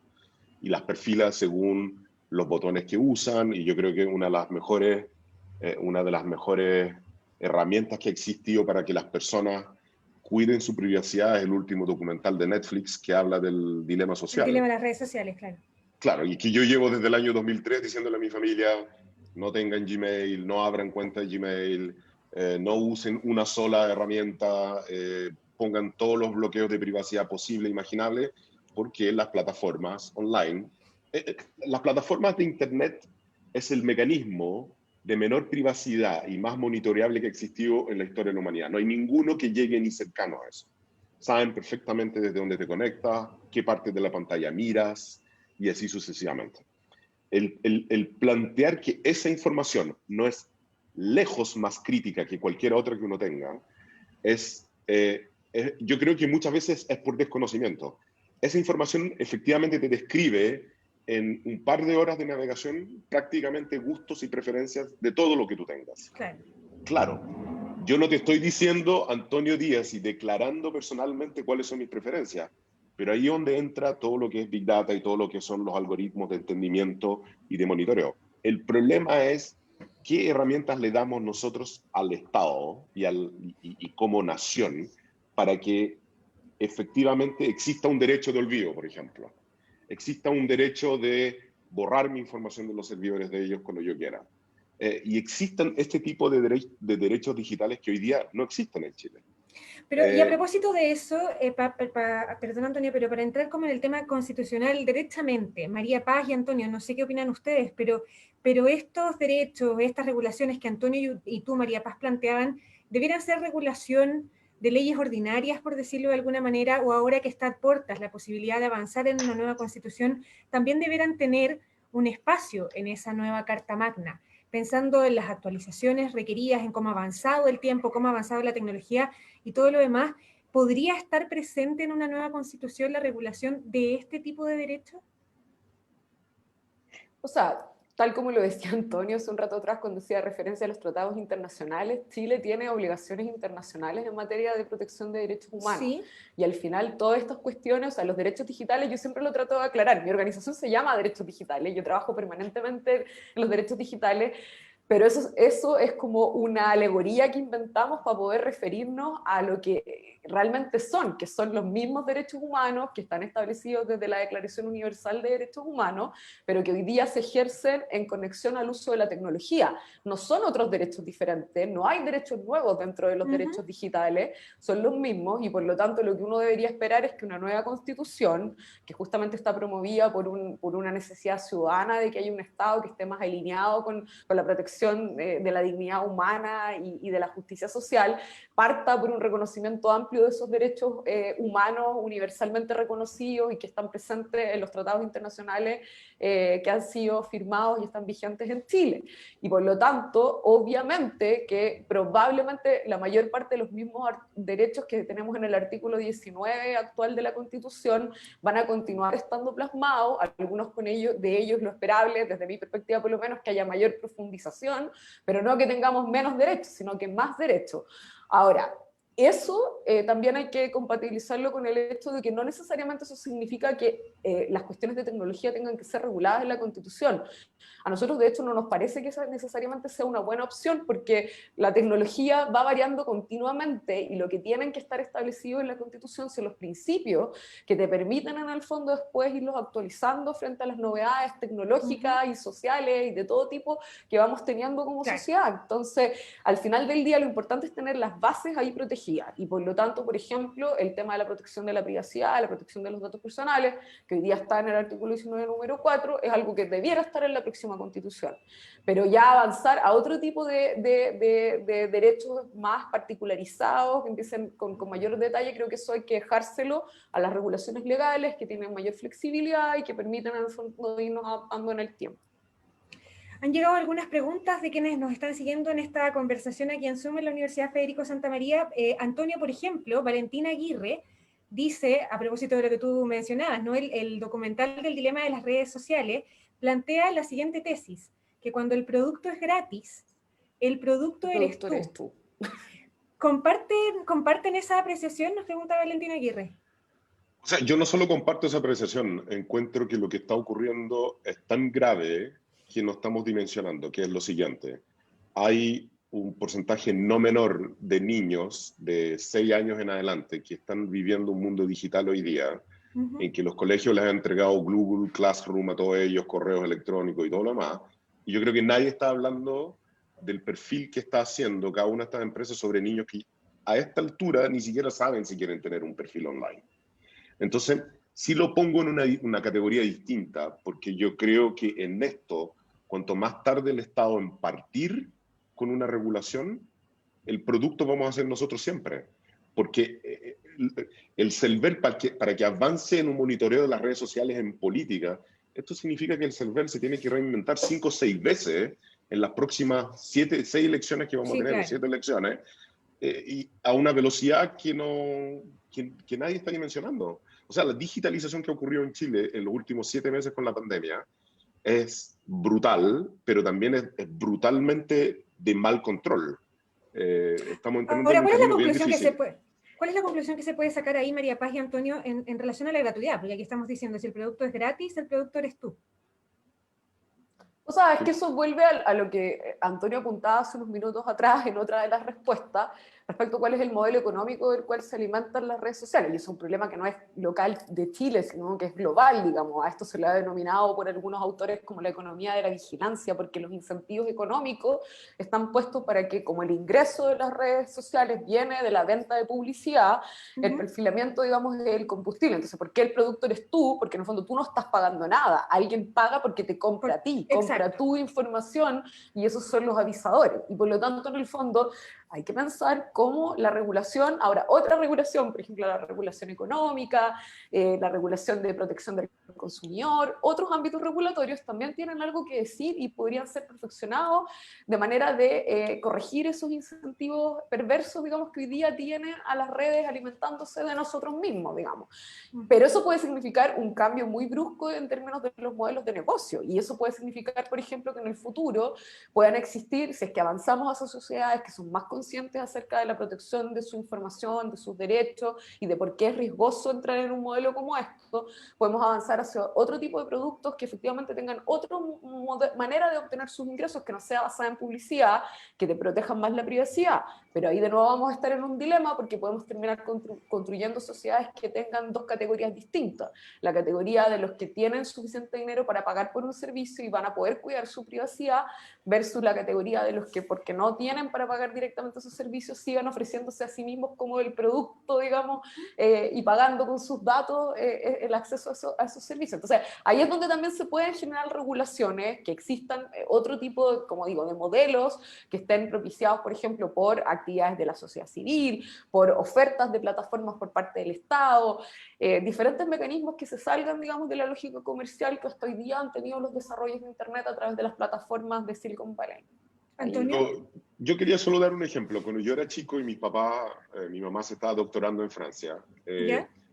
Speaker 3: y las perfila según los botones que usan, y yo creo que una de las mejores herramientas que ha existido para que las personas cuiden su privacidad es el último documental de Netflix que habla del dilema social.
Speaker 2: El dilema de las redes sociales, claro.
Speaker 3: Claro, y que yo llevo desde el año 2003 diciéndole a mi familia, no tengan Gmail, no abran cuenta de Gmail, no usen una sola herramienta, pongan todos los bloqueos de privacidad posible e imaginable, porque las plataformas online, las plataformas de Internet es el mecanismo de menor privacidad y más monitoreable que ha existido en la historia de la humanidad. No hay ninguno que llegue ni cercano a eso. Saben perfectamente desde dónde te conectas, qué parte de la pantalla miras, y así sucesivamente. El plantear que esa información no es lejos más crítica que cualquier otra que uno tenga, yo creo que muchas veces es por desconocimiento. Esa información efectivamente te describe en un par de horas de navegación prácticamente gustos y preferencias de todo lo que tú tengas. Claro, yo no te estoy diciendo, Antonio Díaz, y declarando personalmente cuáles son mis preferencias, pero ahí es donde entra todo lo que es Big Data y todo lo que son los algoritmos de entendimiento y de monitoreo. El problema es qué herramientas le damos nosotros al Estado y como nación para que efectivamente exista un derecho de olvido, por ejemplo. Exista un derecho de borrar mi información de los servidores de ellos cuando yo quiera. y existan este tipo de derechos digitales que hoy día no existen en Chile.
Speaker 2: Pero, y a propósito de eso, perdón Antonio, pero para entrar como en el tema constitucional derechamente, María Paz y Antonio, no sé qué opinan ustedes, pero estos derechos, estas regulaciones que Antonio y tú, María Paz, planteaban, ¿debieran ser regulación de leyes ordinarias, por decirlo de alguna manera, o ahora que está a puertas la posibilidad de avanzar en una nueva constitución, también debieran tener un espacio en esa nueva Carta Magna? Pensando en las actualizaciones requeridas, en cómo ha avanzado el tiempo, cómo ha avanzado la tecnología y todo lo demás, ¿podría estar presente en una nueva constitución la regulación de este tipo de derechos?
Speaker 4: O sea, tal como lo decía Antonio hace un rato atrás cuando hacía referencia a los tratados internacionales, Chile tiene obligaciones internacionales en materia de protección de derechos humanos.
Speaker 2: Sí.
Speaker 4: Y al final todas estas cuestiones, o sea, los derechos digitales, yo siempre lo trato de aclarar. Mi organización se llama Derechos Digitales, yo trabajo permanentemente en los derechos digitales, pero eso es como una alegoría que inventamos para poder referirnos a lo que realmente son, que son los mismos derechos humanos que están establecidos desde la Declaración Universal de Derechos Humanos, pero que hoy día se ejercen en conexión al uso de la tecnología. No son otros derechos diferentes, no hay derechos nuevos dentro de los derechos digitales, son los mismos, y por lo tanto lo que uno debería esperar es que una nueva constitución, que justamente está promovida por una necesidad ciudadana de que haya un Estado que esté más alineado con la protección de la dignidad humana y de la justicia social, parta por un reconocimiento amplio de esos derechos humanos universalmente reconocidos y que están presentes en los tratados internacionales que han sido firmados y están vigentes en Chile. Y por lo tanto, obviamente que probablemente la mayor parte de los mismos derechos que tenemos en el artículo 19 actual de la Constitución van a continuar estando plasmados, algunos de ellos lo esperable, desde mi perspectiva por lo menos, que haya mayor profundización, pero no que tengamos menos derechos, sino que más derechos. Ahora, eso también hay que compatibilizarlo con el hecho de que no necesariamente eso significa que las cuestiones de tecnología tengan que ser reguladas en la Constitución. A nosotros, de hecho, no nos parece que esa necesariamente sea una buena opción, porque la tecnología va variando continuamente y lo que tienen que estar establecidos en la Constitución son los principios que te permiten, en el fondo, después irlos actualizando frente a las novedades tecnológicas y sociales y de todo tipo que vamos teniendo como sociedad. Entonces, al final del día, lo importante es tener las bases ahí protegidas, y por lo tanto, por ejemplo, el tema de la protección de la privacidad, la protección de los datos personales, que hoy día está en el artículo 19, número 4, es algo que debiera estar en la próxima Constitución. Pero ya avanzar a otro tipo de derechos más particularizados, que empiecen con mayor detalle, creo que eso hay que dejárselo a las regulaciones legales que tienen mayor flexibilidad y que permiten, en el fondo, irnos adaptando en el tiempo.
Speaker 2: Han llegado algunas preguntas de quienes nos están siguiendo en esta conversación aquí en Zoom en la Universidad Federico Santa María. Antonio, por ejemplo, Valentina Aguirre dice, a propósito de lo que tú mencionabas, ¿no? El documental del dilema de las redes sociales plantea la siguiente tesis, que cuando el producto es gratis, el producto eres tú. ¿Comparten esa apreciación? Nos pregunta Valentina Aguirre.
Speaker 3: O sea, yo no solo comparto esa apreciación, encuentro que lo que está ocurriendo es tan grave que no estamos dimensionando, que es lo siguiente. Hay un porcentaje no menor de niños de 6 años en adelante que están viviendo un mundo digital hoy día, en que los colegios les han entregado Google Classroom a todos ellos, correos electrónicos y todo lo demás. Y yo creo que nadie está hablando del perfil que está haciendo cada una de estas empresas sobre niños que a esta altura ni siquiera saben si quieren tener un perfil online. Entonces, sí lo pongo en una categoría distinta, porque yo creo que en esto, cuanto más tarde el Estado en partir con una regulación, el producto vamos a hacer nosotros siempre. Porque el CELVER, para que avance en un monitoreo de las redes sociales en política, esto significa que el CELVER se tiene que reinventar 5 o 6 veces en las próximas 6 elecciones que vamos a tener, 7 elecciones, y a una velocidad que nadie está dimensionando. O sea, la digitalización que ocurrió en Chile en los últimos 7 meses con la pandemia es brutal, pero también es brutalmente de mal control. Estamos entrando en un camino bien difícil.
Speaker 2: ¿Cuál es la conclusión que se puede sacar ahí, María Paz y Antonio, en relación a la gratuidad? Porque aquí estamos diciendo, si el producto es gratis, el producto eres tú.
Speaker 4: O sea, es que eso vuelve a lo que Antonio apuntaba hace unos minutos atrás en otra de las respuestas. respecto a cuál es el modelo económico del cual se alimentan las redes sociales. Y es un problema que no es local de Chile, sino que es global, digamos. A esto se le ha denominado por algunos autores como la economía de la vigilancia, porque los incentivos económicos están puestos para que, como el ingreso de las redes sociales viene de la venta de publicidad, el perfilamiento, digamos, es el combustible. Entonces, ¿por qué el producto eres tú? Porque en el fondo tú no estás pagando nada. Alguien paga porque te compra a ti, compra tu información, y esos son los avisadores. Y por lo tanto, en el fondo, hay que pensar cómo la regulación, ahora otra regulación, por ejemplo la regulación económica, la regulación de protección del consumidor, otros ámbitos regulatorios también tienen algo que decir y podrían ser perfeccionados de manera de corregir esos incentivos perversos, digamos, que hoy día tienen a las redes alimentándose de nosotros mismos, digamos. Pero eso puede significar un cambio muy brusco en términos de los modelos de negocio, y eso puede significar, por ejemplo, que en el futuro puedan existir, si es que avanzamos hacia sociedades que son más conscientes acerca de la protección de su información, de sus derechos y de por qué es riesgoso entrar en un modelo como esto, podemos avanzar hacia otro tipo de productos que efectivamente tengan otra manera de obtener sus ingresos, que no sea basada en publicidad, que te protejan más la privacidad. Pero ahí de nuevo vamos a estar en un dilema, porque podemos terminar construyendo sociedades que tengan dos categorías distintas. La categoría de los que tienen suficiente dinero para pagar por un servicio y van a poder cuidar su privacidad, versus la categoría de los que, porque no tienen para pagar directamente esos servicios, sigan ofreciéndose a sí mismos como el producto, digamos, y pagando con sus datos el acceso a esos servicios. Entonces, ahí es donde también se pueden generar regulaciones, que existan otro tipo, como digo, de modelos que estén propiciados, por ejemplo, por actividades de la sociedad civil, por ofertas de plataformas por parte del Estado, diferentes mecanismos que se salgan, digamos, de la lógica comercial que hasta hoy día han tenido los desarrollos de Internet a través de las plataformas de Silicon Valley.
Speaker 2: Antonio.
Speaker 3: Yo quería solo dar un ejemplo. Cuando yo era chico y mi mamá se estaba doctorando en Francia,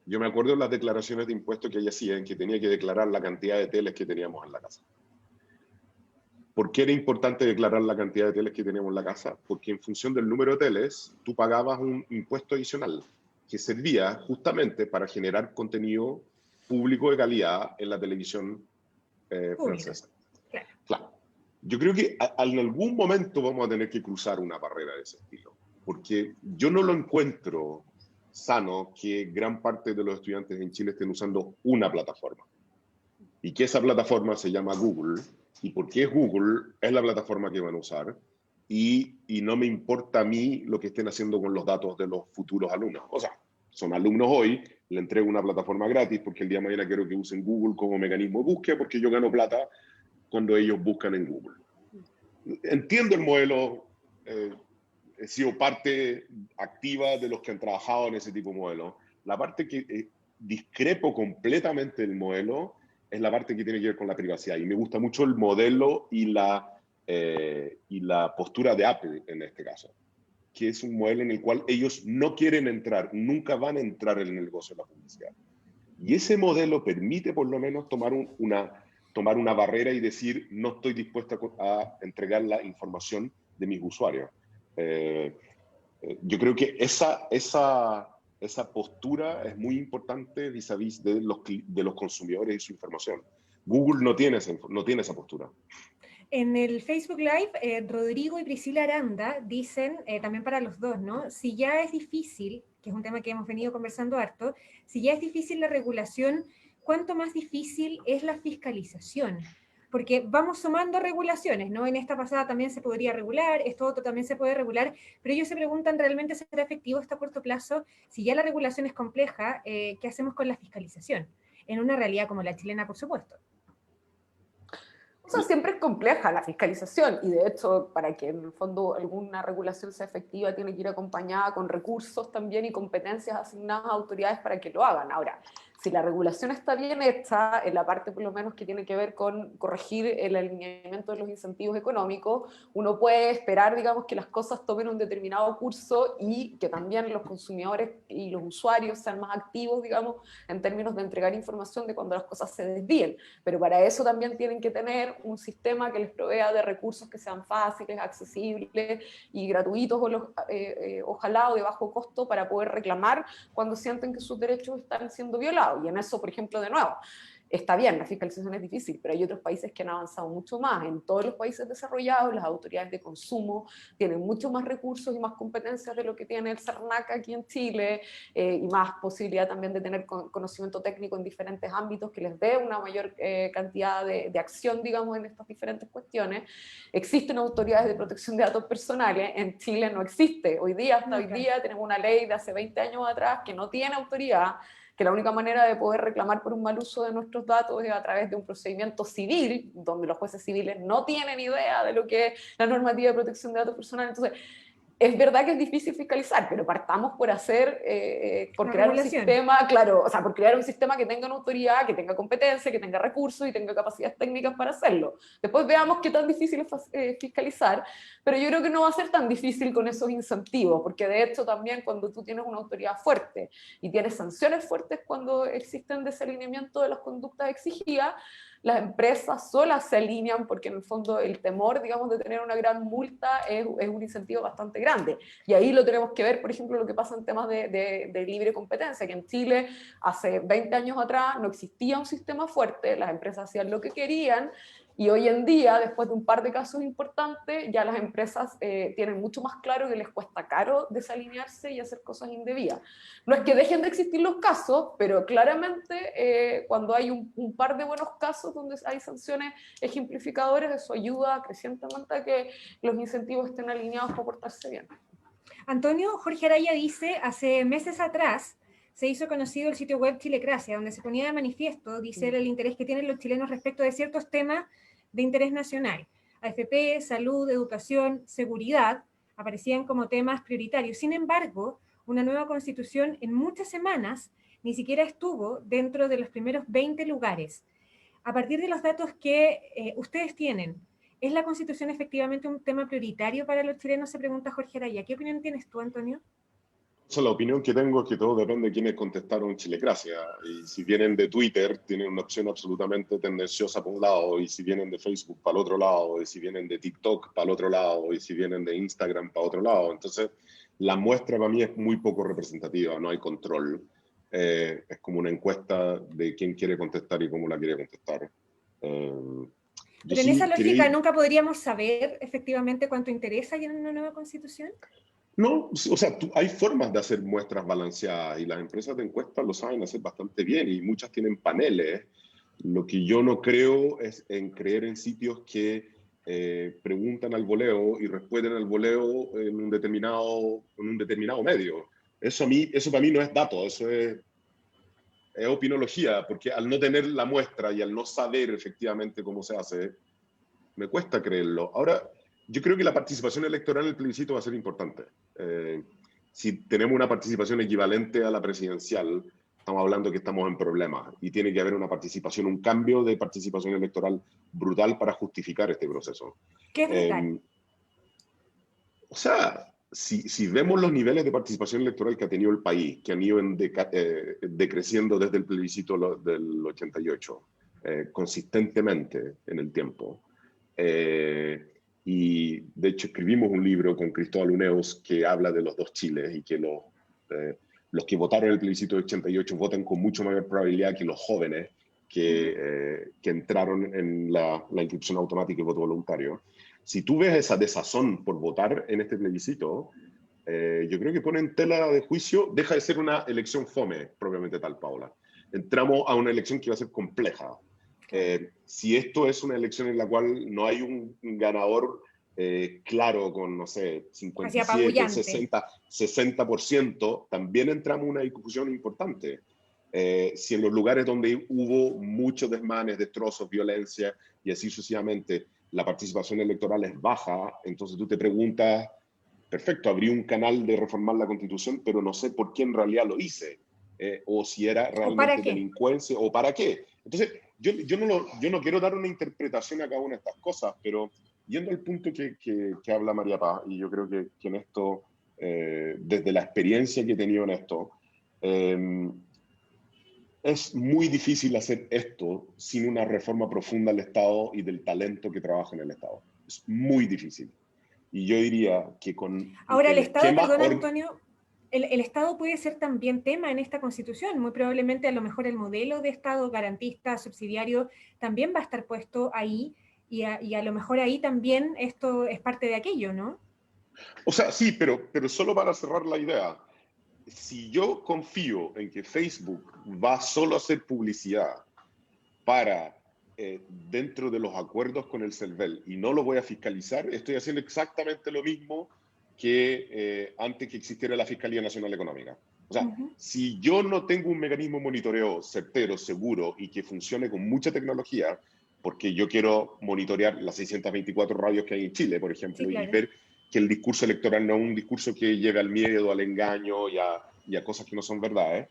Speaker 3: yo me acuerdo de las declaraciones de impuestos que ella hacía, en que tenía que declarar la cantidad de teles que teníamos en la casa. ¿Por qué era importante declarar la cantidad de teles que teníamos en la casa? Porque en función del número de teles, tú pagabas un impuesto adicional que servía justamente para generar contenido público de calidad en la televisión francesa. Claro. Yo creo que en algún momento vamos a tener que cruzar una barrera de ese estilo, porque yo no lo encuentro sano que gran parte de los estudiantes en Chile estén usando una plataforma, y que esa plataforma se llama Google, y porque es Google, es la plataforma que van a usar, y no me importa a mí lo que estén haciendo con los datos de los futuros alumnos. O sea, son alumnos hoy, le entrego una plataforma gratis porque el día de mañana quiero que usen Google como mecanismo de búsqueda, porque yo gano plata cuando ellos buscan en Google. Entiendo el modelo, he sido parte activa de los que han trabajado en ese tipo de modelo. La parte que discrepo completamente del modelo es la parte que tiene que ver con la privacidad, y me gusta mucho el modelo y la postura de Apple en este caso, que es un modelo en el cual ellos no quieren entrar, nunca van a entrar en el negocio de la publicidad. Y ese modelo permite por lo menos tomar una barrera y decir, no estoy dispuesto a entregar la información de mis usuarios. Yo creo que esa postura es muy importante vis-a-vis de los consumidores y su información. Google no tiene esa postura.
Speaker 2: En el Facebook Live, Rodrigo y Priscila Aranda dicen, también para los dos, ¿no? Si ya es difícil, que es un tema que hemos venido conversando harto, si ya es difícil la regulación, ¿cuánto más difícil es la fiscalización? Porque vamos sumando regulaciones, ¿no? En esta pasada también se podría regular, esto otro también se puede regular, pero ellos se preguntan, ¿realmente será efectivo esto a corto plazo? Si ya la regulación es compleja, ¿qué hacemos con la fiscalización? En una realidad como la chilena, por supuesto.
Speaker 4: O sea, siempre es compleja la fiscalización, y de hecho, para que en el fondo alguna regulación sea efectiva, tiene que ir acompañada con recursos también y competencias asignadas a autoridades para que lo hagan. Ahora, si la regulación está bien hecha, en la parte por lo menos que tiene que ver con corregir el alineamiento de los incentivos económicos, uno puede esperar, digamos, que las cosas tomen un determinado curso y que también los consumidores y los usuarios sean más activos, digamos, en términos de entregar información de cuando las cosas se desvíen. Pero para eso también tienen que tener un sistema que les provea de recursos que sean fáciles, accesibles y gratuitos, ojalá, o de bajo costo, para poder reclamar cuando sienten que sus derechos están siendo violados. Y en eso, por ejemplo, de nuevo, está bien, la fiscalización es difícil, pero hay otros países que han avanzado mucho más. En todos los países desarrollados, las autoridades de consumo tienen mucho más recursos y más competencias de lo que tiene el CERNAC aquí en Chile, y más posibilidad también de tener conocimiento técnico en diferentes ámbitos que les dé una mayor cantidad de acción, digamos, en estas diferentes cuestiones. Existen autoridades de protección de datos personales, en Chile no existe. Hoy día, hasta hoy día, tenemos una ley de hace 20 años atrás que no tiene autoridad, que la única manera de poder reclamar por un mal uso de nuestros datos es a través de un procedimiento civil, donde los jueces civiles no tienen idea de lo que es la normativa de protección de datos personales. Entonces, es verdad que es difícil fiscalizar, pero partamos por hacer, por crear un sistema, claro, o sea, por crear un sistema que tenga una autoridad, que tenga competencia, que tenga recursos y tenga capacidades técnicas para hacerlo. Después veamos qué tan difícil es fiscalizar, pero yo creo que no va a ser tan difícil con esos incentivos, porque de hecho también cuando tú tienes una autoridad fuerte y tienes sanciones fuertes cuando existen desalineamiento de las conductas exigidas, las empresas solas se alinean porque en el fondo el temor, digamos, de tener una gran multa es un incentivo bastante grande. Y ahí lo tenemos que ver, por ejemplo, lo que pasa en temas de libre competencia, que en Chile hace 20 años atrás no existía un sistema fuerte, las empresas hacían lo que querían, y hoy en día, después de un par de casos importantes, ya las empresas tienen mucho más claro que les cuesta caro desalinearse y hacer cosas indebidas. No es que dejen de existir los casos, pero claramente cuando hay un par de buenos casos donde hay sanciones ejemplificadoras, eso ayuda crecientemente a que los incentivos estén alineados para portarse bien.
Speaker 2: Antonio, Jorge Araya dice, hace meses atrás se hizo conocido el sitio web Chilecracia, donde se ponía de manifiesto, dice, el interés que tienen los chilenos respecto de ciertos temas de interés nacional. AFP, salud, educación, seguridad, aparecían como temas prioritarios. Sin embargo, una nueva constitución en muchas semanas ni siquiera estuvo dentro de los primeros 20 lugares. A partir de los datos que ustedes tienen, ¿es la constitución efectivamente un tema prioritario para los chilenos? Se pregunta Jorge Araya. ¿Qué opinión tienes tú, Antonio?
Speaker 3: La opinión que tengo es que todo depende de quiénes contestaron Chilecracia. Y si vienen de Twitter, tienen una opción absolutamente tendenciosa por un lado, y si vienen de Facebook, para el otro lado, y si vienen de TikTok, para el otro lado, y si vienen de Instagram, para otro lado. Entonces, la muestra para mí es muy poco representativa, no hay control. Es como una encuesta de quién quiere contestar y cómo la quiere contestar.
Speaker 2: Pero en esa lógica, ¿nunca podríamos saber efectivamente cuánto interesa en una nueva constitución?
Speaker 3: No, o sea, hay formas de hacer muestras balanceadas y las empresas de encuestas lo saben hacer bastante bien y muchas tienen paneles. Lo que yo no creo es en creer en sitios que preguntan al voleo y responden al voleo en un determinado medio. Eso para mí no es dato, eso es opinología, porque al no tener la muestra y al no saber efectivamente cómo se hace, me cuesta creerlo. Ahora, yo creo que la participación electoral en el plebiscito va a ser importante. Si tenemos una participación equivalente a la presidencial, estamos hablando que estamos en problemas y tiene que haber una participación, un cambio de participación electoral brutal para justificar este proceso.
Speaker 2: ¿Qué es brutal?
Speaker 3: O sea, si vemos los niveles de participación electoral que ha tenido el país, que han ido decreciendo desde el plebiscito del 88, consistentemente en el tiempo, y de hecho escribimos un libro con Cristóbal Uneos que habla de los dos Chiles y que los que votaron en el plebiscito de 88 votan con mucho mayor probabilidad que los jóvenes que entraron en la inscripción automática y voto voluntario. Si tú ves esa desazón por votar en este plebiscito, yo creo que pone en tela de juicio, deja de ser una elección fome, propiamente tal, Paula. Entramos a una elección que va a ser compleja. Si esto es una elección en la cual no hay un ganador claro con, no sé, 57, 60%, también entramos en una discusión importante. Si en los lugares donde hubo muchos desmanes, destrozos, violencia y así sucesivamente, la participación electoral es baja, entonces tú te preguntas, perfecto, abrí un canal de reformar la Constitución, pero no sé por qué en realidad lo hice, o si era realmente delincuencia, o para qué. Entonces, yo no quiero dar una interpretación a cada una de estas cosas, pero yendo al punto que habla María Paz, y yo creo que en esto, desde la experiencia que he tenido en esto, es muy difícil hacer esto sin una reforma profunda del Estado y del talento que trabaja en el Estado. Es muy difícil. Y yo diría que con...
Speaker 2: Ahora, el Estado, perdón, Antonio, el Estado puede ser también tema en esta Constitución. Muy probablemente a lo mejor el modelo de Estado garantista, subsidiario, también va a estar puesto ahí, y a lo mejor ahí también esto es parte de aquello, ¿no?
Speaker 3: O sea, sí, pero solo para cerrar la idea, si yo confío en que Facebook va solo a hacer publicidad para dentro de los acuerdos con el CERVEL y no lo voy a fiscalizar, estoy haciendo exactamente lo mismo que antes que existiera la Fiscalía Nacional Económica. O sea, si yo no tengo un mecanismo de monitoreo certero, seguro y que funcione con mucha tecnología, porque yo quiero monitorear las 624 radios que hay en Chile, por ejemplo,
Speaker 2: Sí,
Speaker 3: y
Speaker 2: claro.
Speaker 3: ver que el discurso electoral no es un discurso que lleve al miedo, al engaño y a cosas que no son verdades.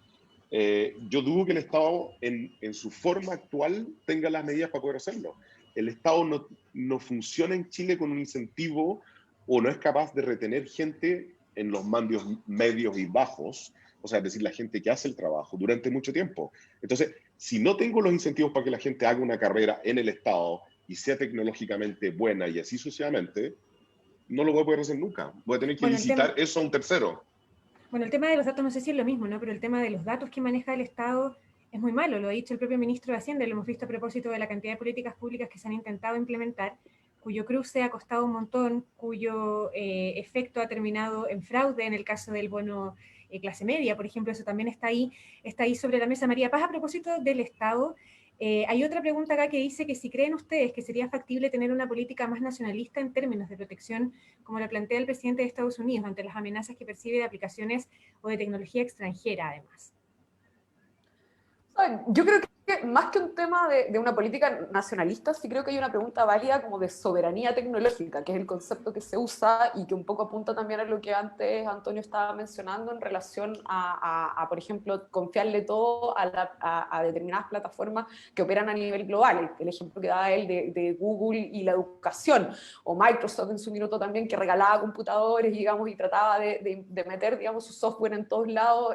Speaker 3: Yo dudo que el Estado en su forma actual tenga las medidas para poder hacerlo. El Estado no funciona en Chile con un incentivo o no es capaz de retener gente en los mandos medios y bajos, o sea, es decir, la gente que hace el trabajo durante mucho tiempo. Entonces, si no tengo los incentivos para que la gente haga una carrera en el Estado y sea tecnológicamente buena y así sucesivamente, no lo voy a poder hacer nunca. Voy a tener que
Speaker 2: Bueno,
Speaker 3: licitar eso a un tercero.
Speaker 2: Bueno, el tema de los datos no sé si es lo mismo, ¿no? Pero el tema de los datos que maneja el Estado es muy malo, lo ha dicho el propio ministro de Hacienda, lo hemos visto a propósito de la cantidad de políticas públicas que se han intentado implementar, cuyo cruce ha costado un montón, cuyo efecto ha terminado en fraude en el caso del bono clase media, por ejemplo, eso también está ahí sobre la mesa. María Paz, a propósito del Estado, hay otra pregunta acá que dice que si creen ustedes que sería factible tener una política más nacionalista en términos de protección, como la plantea el presidente de Estados Unidos, ante las amenazas que percibe de aplicaciones o de tecnología extranjera, además.
Speaker 4: Yo creo que más que un tema de una política nacionalista, sí creo que hay una pregunta válida como de soberanía tecnológica, que es el concepto que se usa y que un poco apunta también a lo que antes Antonio estaba mencionando en relación por ejemplo, confiarle todo a determinadas plataformas que operan a nivel global. El ejemplo que daba él de Google y la educación, o Microsoft en su minuto también, que regalaba computadores, digamos, y trataba de meter, digamos, su software en todos lados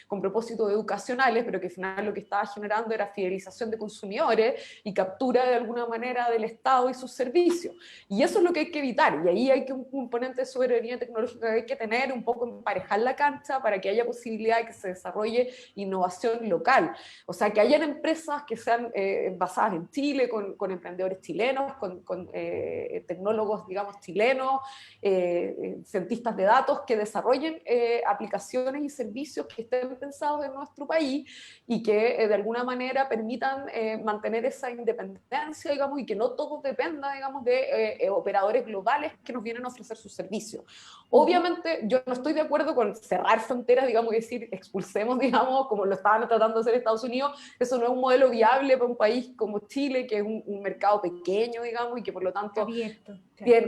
Speaker 4: con propósitos educacionales, pero que al final lo que estaba generando era fidelización de consumidores y captura de alguna manera del Estado y sus servicios. Y eso es lo que hay que evitar, y ahí hay que un componente de soberanía tecnológica que hay que tener, un poco emparejar la cancha para que haya posibilidad de que se desarrolle innovación local. O sea, que hayan empresas que sean basadas en Chile, con emprendedores chilenos, con tecnólogos, digamos, chilenos, cientistas de datos que desarrollen aplicaciones y servicios que estén pensados en nuestro país y que de alguna manera permitan mantener esa independencia, digamos, y que no todo dependa, digamos, de operadores globales que nos vienen a ofrecer sus servicios. Obviamente, yo no estoy de acuerdo con cerrar fronteras, digamos, y decir, expulsemos, digamos, como lo estaban tratando de hacer Estados Unidos. Eso no es un modelo viable para un país como Chile, que es un mercado pequeño, digamos, y que por lo tanto
Speaker 2: Abierto.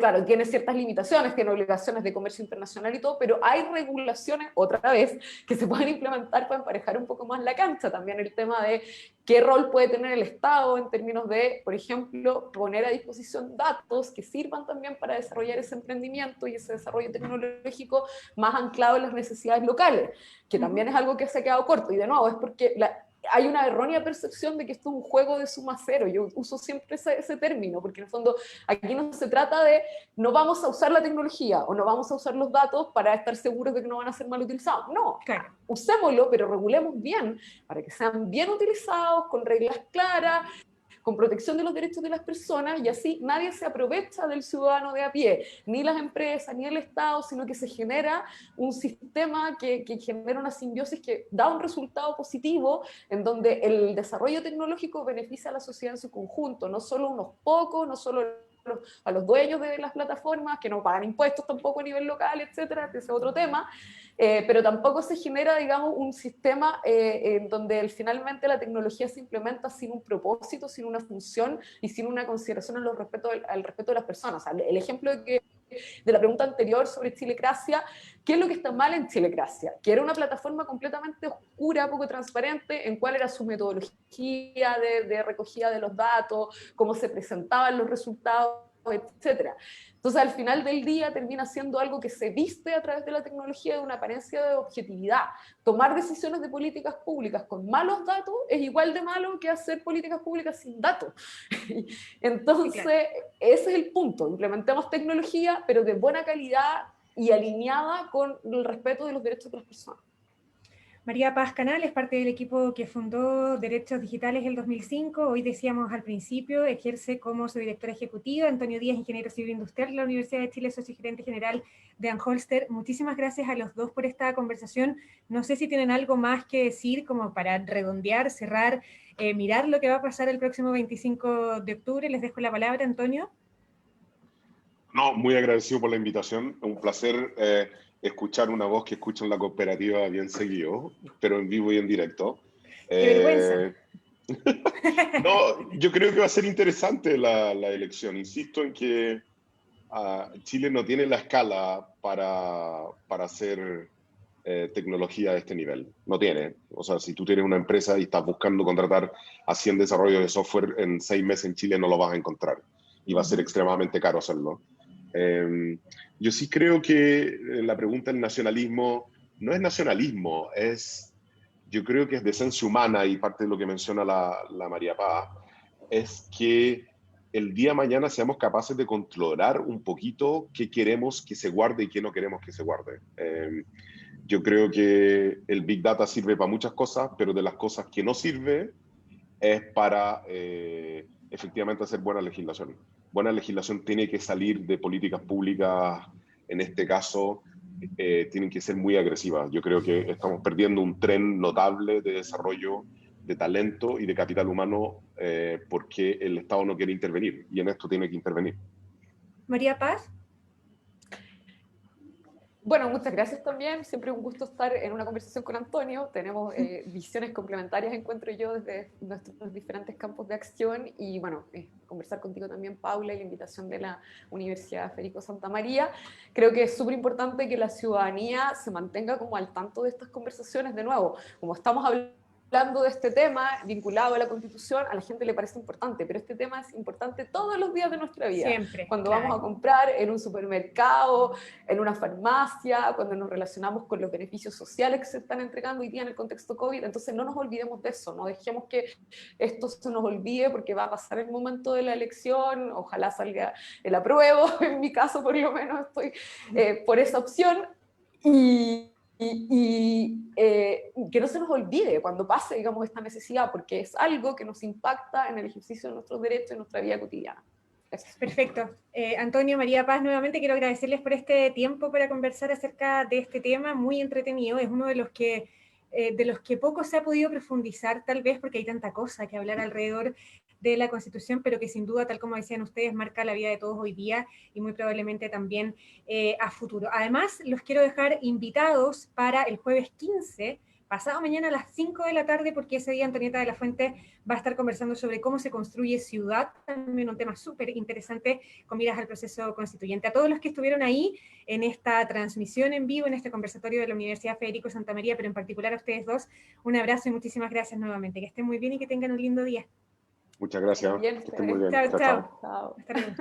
Speaker 4: Claro, tiene ciertas limitaciones, tiene obligaciones de comercio internacional y todo, pero hay regulaciones, otra vez, que se pueden implementar para emparejar un poco más la cancha. También el tema de qué rol puede tener el Estado en términos de, por ejemplo, poner a disposición datos que sirvan también para desarrollar ese emprendimiento y ese desarrollo tecnológico más anclado en las necesidades locales, que también es algo que se ha quedado corto. Y de nuevo, es porque hay una errónea percepción de que esto es un juego de suma cero. Yo uso siempre ese término, porque en el fondo aquí no se trata de no vamos a usar la tecnología o no vamos a usar los datos para estar seguros de que no van a ser mal utilizados. No,
Speaker 2: Claro.
Speaker 4: usémoslo, pero regulemos bien para que sean bien utilizados, con reglas claras, con protección de los derechos de las personas, y así nadie se aprovecha del ciudadano de a pie, ni las empresas, ni el Estado, sino que se genera un sistema que genera una simbiosis que da un resultado positivo, en donde el desarrollo tecnológico beneficia a la sociedad en su conjunto, no solo unos pocos, no solo a los dueños de las plataformas, que no pagan impuestos tampoco a nivel local, etcétera, ese es otro tema, pero tampoco se genera, digamos, un sistema en donde finalmente la tecnología se implementa sin un propósito, sin una función y sin una consideración al respeto de las personas. O sea, el ejemplo de la pregunta anterior sobre Chilecracia, ¿qué es lo que está mal en Chilecracia? Que era una plataforma completamente oscura, poco transparente, en cuál era su metodología de recogida de los datos, cómo se presentaban los resultados, etcétera. Entonces, al final del día termina siendo algo que se viste a través de la tecnología de una apariencia de objetividad. Tomar decisiones de políticas públicas con malos datos es igual de malo que hacer políticas públicas sin datos. Entonces, ese es el punto. Implementemos tecnología, pero de buena calidad, y alineada con el respeto de los derechos de las personas.
Speaker 2: María Paz Canal es parte del equipo que fundó Derechos Digitales el 2005. Hoy decíamos al principio, ejerce como su directora ejecutiva. Antonio Díaz, ingeniero civil industrial de la Universidad de Chile, socio gerente general de Anholster. Muchísimas gracias a los dos por esta conversación. No sé si tienen algo más que decir como para redondear, cerrar, mirar lo que va a pasar el próximo 25 de octubre. Les dejo la palabra, Antonio.
Speaker 3: No, muy agradecido por la invitación. Un placer escuchar una voz que escucho en la cooperativa bien seguido, pero en vivo y en directo.
Speaker 2: ¡Qué vergüenza!
Speaker 3: No, yo creo que va a ser interesante la elección. Insisto en que Chile no tiene la escala para hacer tecnología de este nivel. No tiene. O sea, si tú tienes una empresa y estás buscando contratar a 100 desarrollos de software en 6 meses en Chile, no lo vas a encontrar. Y va a ser extremadamente caro hacerlo. Yo sí creo que la pregunta del nacionalismo no es nacionalismo, yo creo que es decencia humana, y parte de lo que menciona la María Paz, es que el día de mañana seamos capaces de controlar un poquito qué queremos que se guarde y qué no queremos que se guarde. Yo creo que el Big Data sirve para muchas cosas, pero de las cosas que no sirve es para efectivamente hacer buena legislación. Buena legislación tiene que salir de políticas públicas, en este caso, tienen que ser muy agresivas. Yo creo que estamos perdiendo un tren notable de desarrollo de talento y de capital humano porque el Estado no quiere intervenir, y en esto tiene que intervenir.
Speaker 2: María Paz.
Speaker 4: Bueno, muchas gracias también. Siempre un gusto estar en una conversación con Antonio. Tenemos visiones complementarias, encuentro yo, desde nuestros diferentes campos de acción. Y bueno, conversar contigo también, Paula, y la invitación de la Universidad Federico Santa María. Creo que es súper importante que la ciudadanía se mantenga como al tanto de estas conversaciones. De nuevo, como estamos hablando de este tema vinculado a la Constitución, a la gente le parece importante, pero este tema es importante todos los días de nuestra vida.
Speaker 2: Siempre.
Speaker 4: Cuando
Speaker 2: claro.
Speaker 4: vamos a comprar en un supermercado, en una farmacia, cuando nos relacionamos con los beneficios sociales que se están entregando hoy día en el contexto COVID. Entonces no nos olvidemos de eso, no dejemos que esto se nos olvide, porque va a pasar el momento de la elección, ojalá salga el apruebo, en mi caso por lo menos estoy por esa opción, y que no se nos olvide cuando pase, digamos, esta necesidad, porque es algo que nos impacta en el ejercicio de nuestros derechos en nuestra vida cotidiana. Gracias.
Speaker 2: Perfecto. Antonio, María Paz, nuevamente quiero agradecerles por este tiempo para conversar acerca de este tema, muy entretenido. Es uno de los que poco se ha podido profundizar, tal vez porque hay tanta cosa que hablar alrededor de la Constitución, pero que sin duda, tal como decían ustedes, marca la vida de todos hoy día y muy probablemente también a futuro. Además, los quiero dejar invitados para el jueves 15, pasado mañana a las 5 de la tarde, porque ese día Antonieta de la Fuente va a estar conversando sobre cómo se construye ciudad, también un tema súper interesante con miras al proceso constituyente. A todos los que estuvieron ahí en esta transmisión en vivo, en este conversatorio de la Universidad Federico Santa María, pero en particular a ustedes dos, un abrazo y muchísimas gracias nuevamente. Que estén muy bien y que tengan un lindo día.
Speaker 3: Muchas gracias.
Speaker 4: Bien,
Speaker 3: que estén muy bien.
Speaker 2: Chao, chao.
Speaker 4: Chao.
Speaker 2: Hasta luego.